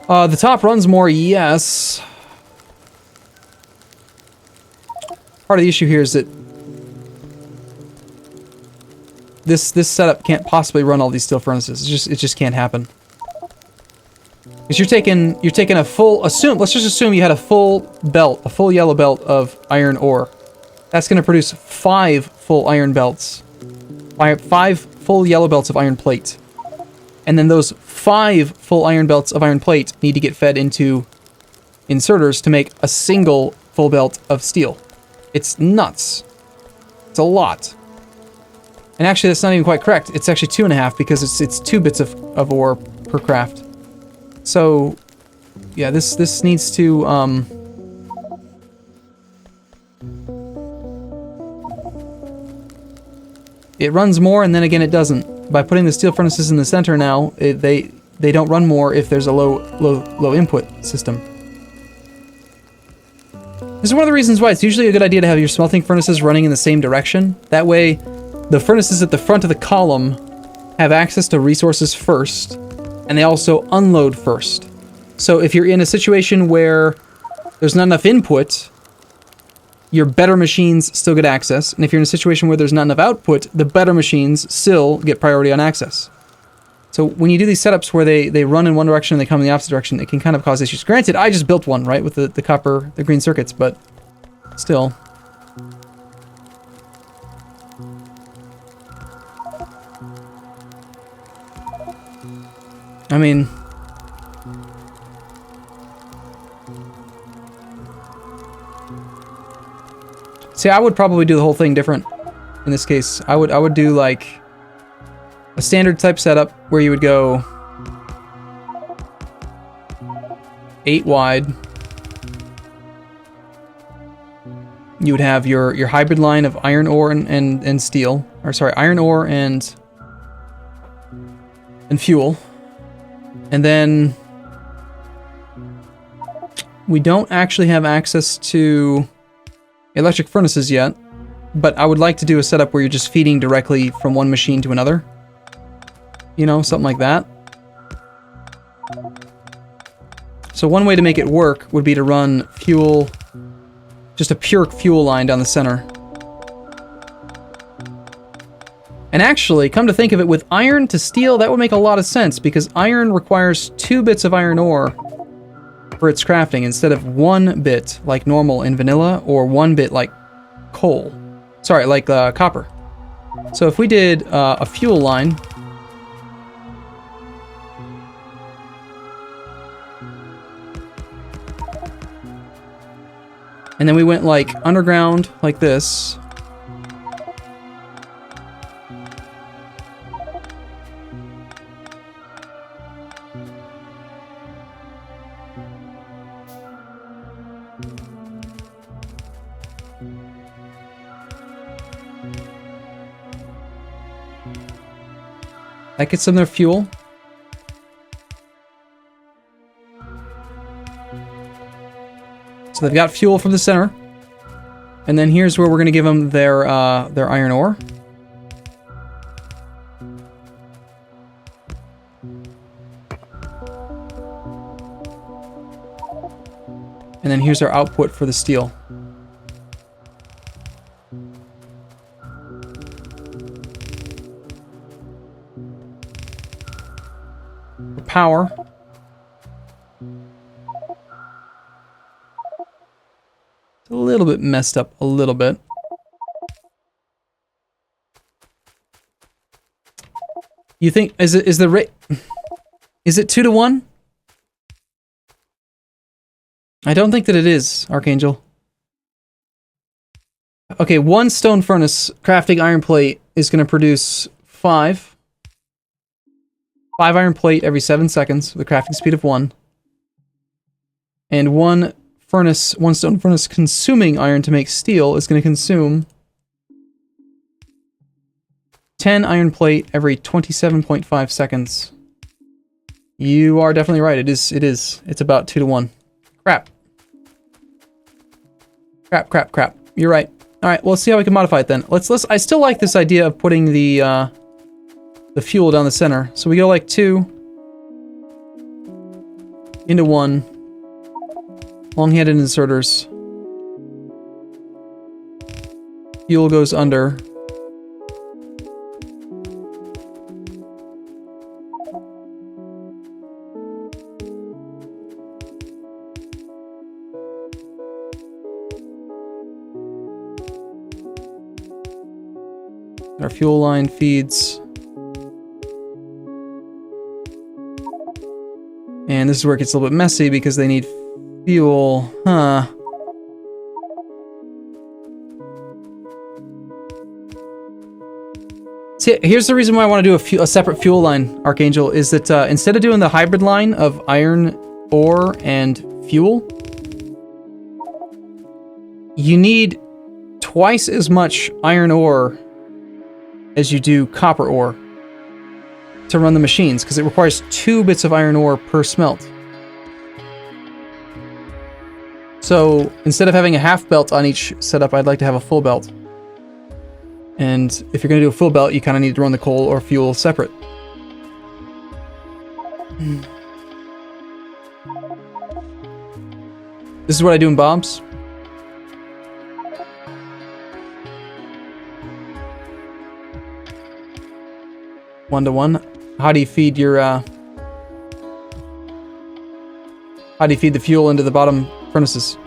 A: The top runs more, yes. Part of the issue here is that this setup can't possibly run all these steel furnaces. It just can't happen. Because you're taking a full, let's just assume you had a full belt, a full yellow belt of iron ore. That's going to produce 5 full iron belts. 5 full yellow belts of iron plate. And then those 5 full iron belts of iron plate need to get fed into inserters to make a single full belt of steel. It's nuts. It's a lot. And actually, that's not even quite correct. It's actually 2.5 because it's 2 bits of ore per craft. So, yeah, this needs to, it runs more, and then again it doesn't. By putting the steel furnaces in the center now, they don't run more if there's a low input system. This is one of the reasons why it's usually a good idea to have your smelting furnaces running in the same direction. That way, the furnaces at the front of the column have access to resources first, and they also unload first. So if you're in a situation where there's not enough input, your better machines still get access. And if you're in a situation where there's not enough output, the better machines still get priority on access. So when you do these setups where they run in one direction and they come in the opposite direction, it can kind of cause issues. Granted, I just built one, right, with the green circuits, but still. I mean, see, I would probably do the whole thing different in this case. I would do like a standard type setup where you would go 8 wide. You would have your hybrid line of iron ore and steel, or sorry, iron ore and fuel. And then we don't actually have access to electric furnaces yet, but I would like to do a setup where you're just feeding directly from one machine to another. You know, something like that. So one way to make it work would be to run fuel, just a pure fuel line down the center. And actually, come to think of it, with iron to steel, that would make a lot of sense, because iron requires 2 bits of iron ore for its crafting, instead of 1 bit like normal in vanilla, or 1 bit like coal. Sorry, like copper. So if we did a fuel line, and then we went like underground like this, that gets them their fuel. So they've got fuel from the center. And then here's where we're going to give them their iron ore. And then here's our output for the steel. For power. It's a little bit messed up, a little bit. You think, is the rate, is it 2 to 1? I don't think that it is, Archangel. Okay, 1 stone furnace crafting iron plate is going to produce 5 iron plate every 7 seconds with a crafting speed of 1. And 1 stone furnace consuming iron to make steel is going to consume 10 iron plate every 27.5 seconds. You are definitely right. It is. It's about 2 to 1. Crap. Crap. You're right. All right. Well, let's see how we can modify it then. I still like this idea of putting the the fuel down the center. So we go like 2 into 1. Long-handed inserters. Fuel goes under. Our fuel line feeds. And this is where it gets a little bit messy because they need fuel. Huh. See, here's the reason why I want to do a separate fuel line, Archangel, is that instead of doing the hybrid line of iron ore and fuel, you need twice as much iron ore as you do copper ore to run the machines, because it requires 2 bits of iron ore per smelt. So instead of having a half belt on each setup, I'd like to have a full belt. And if you're going to do a full belt, you kind of need to run the coal or fuel separate. This is what I do in Bob's. One-to-one. How do you feed your how do you feed the fuel into the bottom furnaces?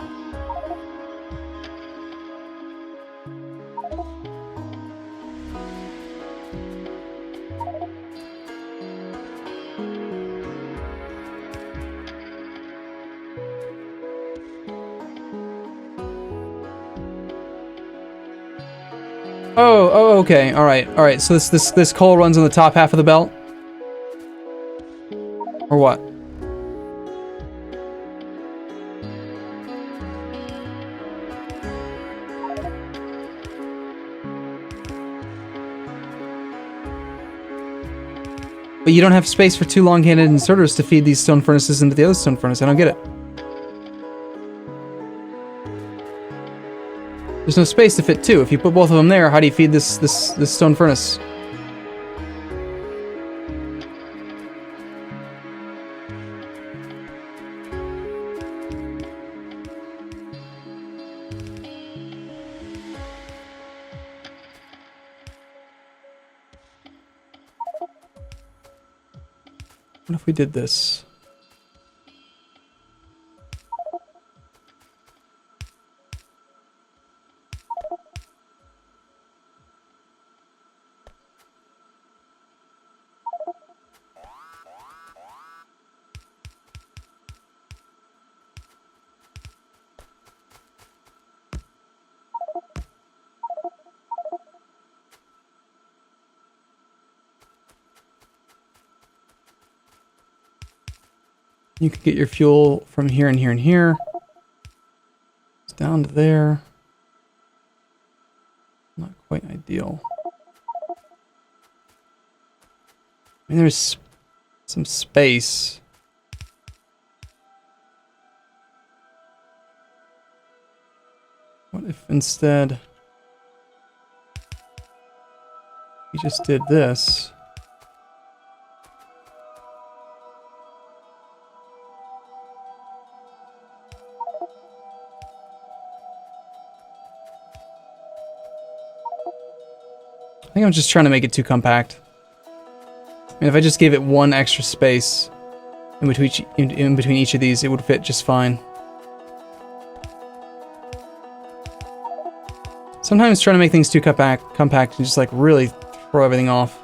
A: Oh, okay. All right. So this coal runs on the top half of the belt, or what? But you don't have space for 2 long-handed inserters to feed these stone furnaces into the other stone furnace. I don't get it. There's no space to fit 2. If you put both of them there, how do you feed this stone furnace? What if we did this? You could get your fuel from here and here and here. It's down to there. Not quite ideal. I mean, there's some space. What if instead we just did this? I think I'm just trying to make it too compact. I mean, if I just gave it 1 extra space in between each of these, it would fit just fine. Sometimes trying to make things too compact can just like really throw everything off.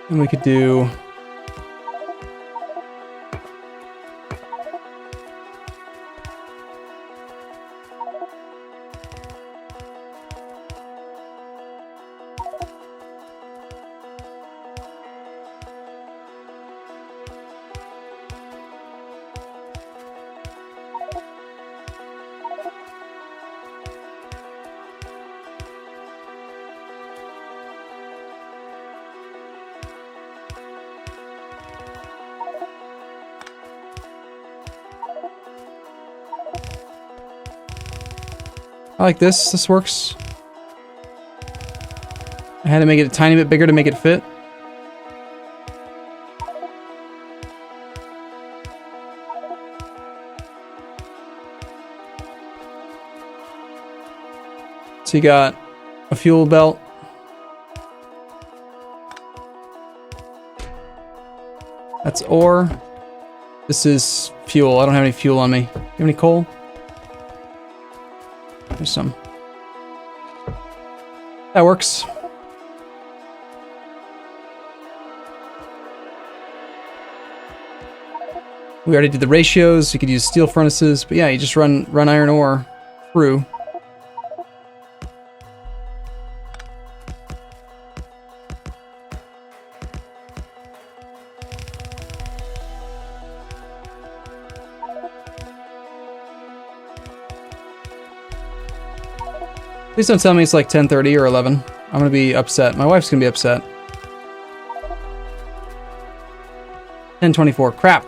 A: And we could do I like this. This works. I had to make it a tiny bit bigger to make it fit. So you got a fuel belt. That's ore. This is fuel. I don't have any fuel on me. You have any coal? There's some. That works. We already did the ratios. You could use steel furnaces, but yeah, you just run iron ore through. Please don't tell me it's like 10:30 or 11. I'm gonna be upset. My wife's gonna be upset. 10:24. Crap.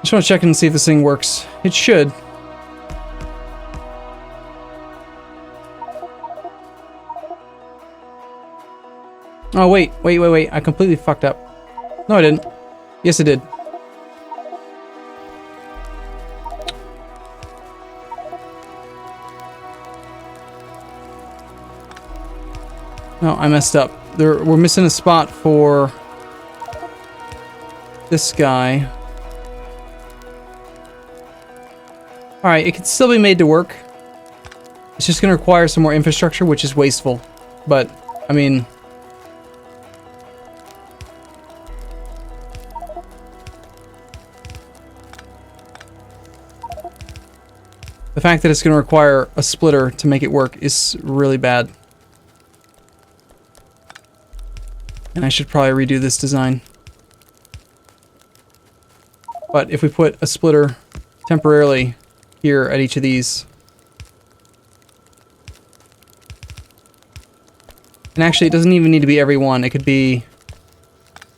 A: Just want to check and see if this thing works. It should. Oh, wait. I completely fucked up. No, I didn't. Yes, I did. No, I messed up. We're missing a spot for this guy. Alright, it can still be made to work. It's just going to require some more infrastructure, which is wasteful. But, I mean... the fact that it's going to require a splitter to make it work is really bad. And I should probably redo this design. But if we put a splitter temporarily here at each of these. And actually, it doesn't even need to be every one. It could be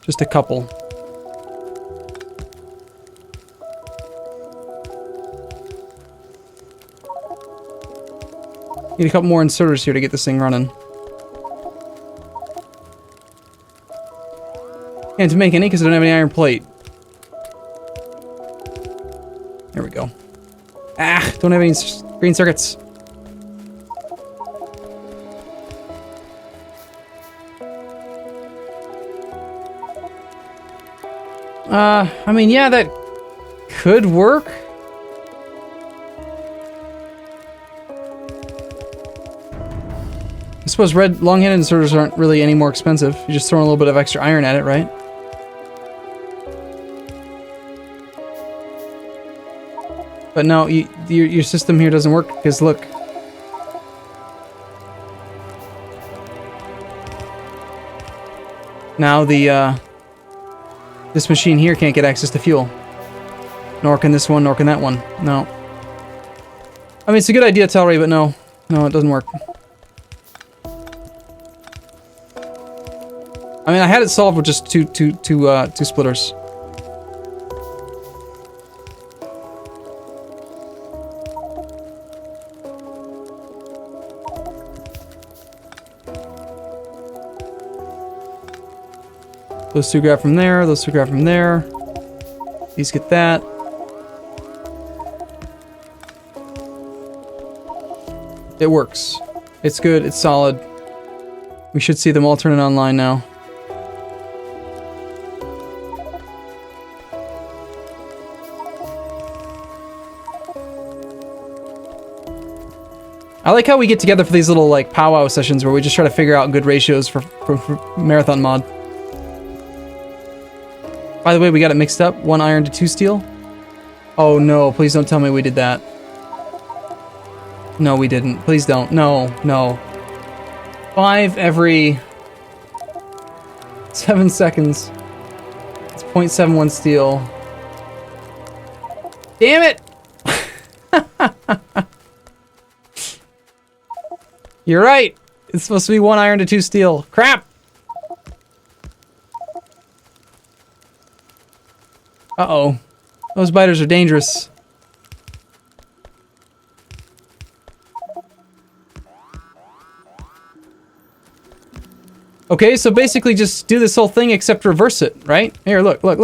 A: just a couple. Need a couple more inserters here to get this thing running. And to make any, because I don't have any iron plate. There we go. Ah, don't have any green circuits. I mean, yeah, that could work. I suppose red long-handed inserters aren't really any more expensive. You're just throwing a little bit of extra iron at it, right? But no, your system here doesn't work because look. Now this machine here can't get access to fuel. Nor can this one, nor can that one. No. I mean, it's a good idea, Telray, but no. No, it doesn't work. I mean, I had it solved with just two splitters. Those two grab from there, those two grab from there. These get that. It works. It's good, it's solid. We should see them all turning online now. I like how we get together for these little like powwow sessions where we just try to figure out good ratios for Marathon mod. By the way, we got it mixed up. 1 iron to 2 steel. Oh no, please don't tell me we did that. No, we didn't. Please don't. No, no. 5 every 7 seconds. It's 0.71 steel. Damn it! You're right. It's supposed to be 1 iron to 2 steel. Crap! Uh-oh. Those biters are dangerous. Okay, so basically just do this whole thing except reverse it, right? Here, look. Wait.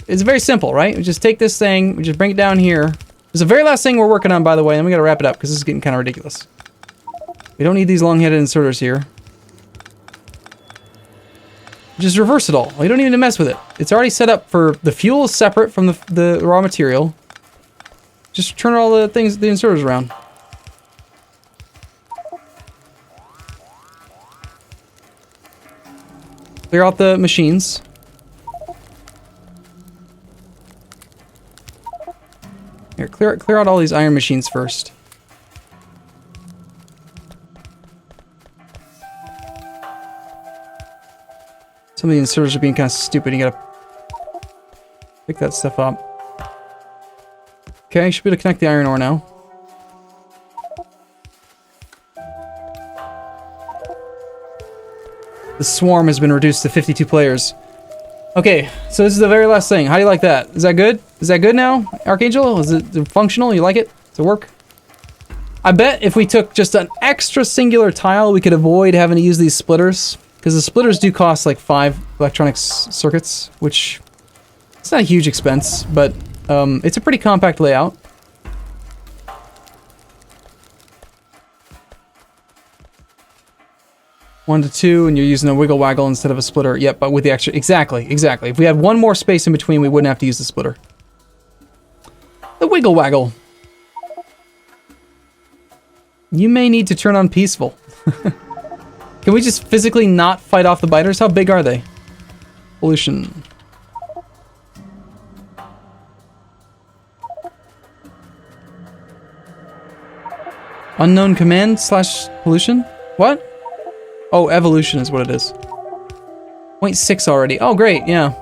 A: It's very simple, right? We just take this thing, we just bring it down here. This is the very last thing we're working on, by the way, and we gotta wrap it up because this is getting kind of ridiculous. We don't need these long-headed inserters here. Just reverse it all. We don't even need to mess with it. It's already set up for the fuel is separate from the raw material. Just turn all the things, the inserters around. Clear out the machines. Here, clear out all these iron machines first. Some of the inserters are being kind of stupid. You gotta pick that stuff up. Okay, I should be able to connect the iron ore now. The swarm has been reduced to 52 players. Okay, so this is the very last thing. How do you like that? Is that good? Is that good now, Archangel? Is it functional? You like it? Does it work? I bet if we took just an extra singular tile, we could avoid having to use these splitters. Because the splitters do cost like 5 electronics circuits, which it's not a huge expense, but it's a pretty compact layout. One to 2, and you're using a wiggle waggle instead of a splitter. Yep, but with the extra... Exactly. If we had one more space in between, we wouldn't have to use the splitter. The wiggle waggle. You may need to turn on peaceful. Can we just physically not fight off the biters? How big are they? Pollution. Unknown command / pollution? What? Oh, evolution is what it is. 0.6 already. Oh, great, yeah.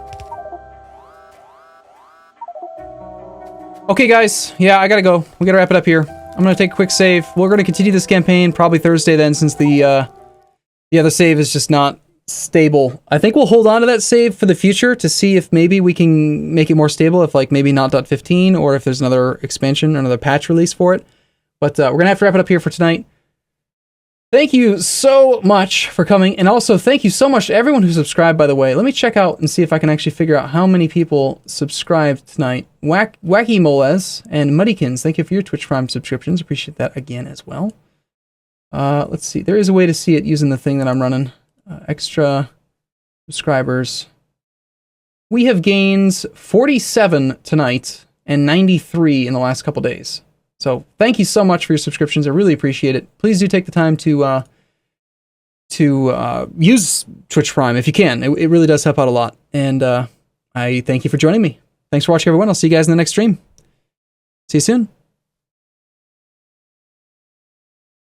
A: Okay, guys. Yeah, I gotta go. We gotta wrap it up here. I'm gonna take a quick save. We're gonna continue this campaign probably Thursday then, since the other save is just not stable. I think we'll hold on to that save for the future to see if maybe we can make it more stable, if like maybe not .15, or if there's another expansion or another patch release for it. But we're gonna have to wrap it up here for tonight. Thank you so much for coming, and also thank you so much to everyone who subscribed, by the way. Let me check out and see if I can actually figure out how many people subscribed tonight. Wacky Moles and Muddykins, thank you for your Twitch Prime subscriptions. Appreciate that again as well. Let's see. There is a way to see it using the thing that I'm running. Extra subscribers. We have gains 47 tonight and 93 in the last couple days. So thank you so much for your subscriptions. I really appreciate it. Please do take the time to use Twitch Prime if you can. It really does help out a lot. And I thank you for joining me. Thanks for watching, everyone. I'll see you guys in the next stream. See you soon.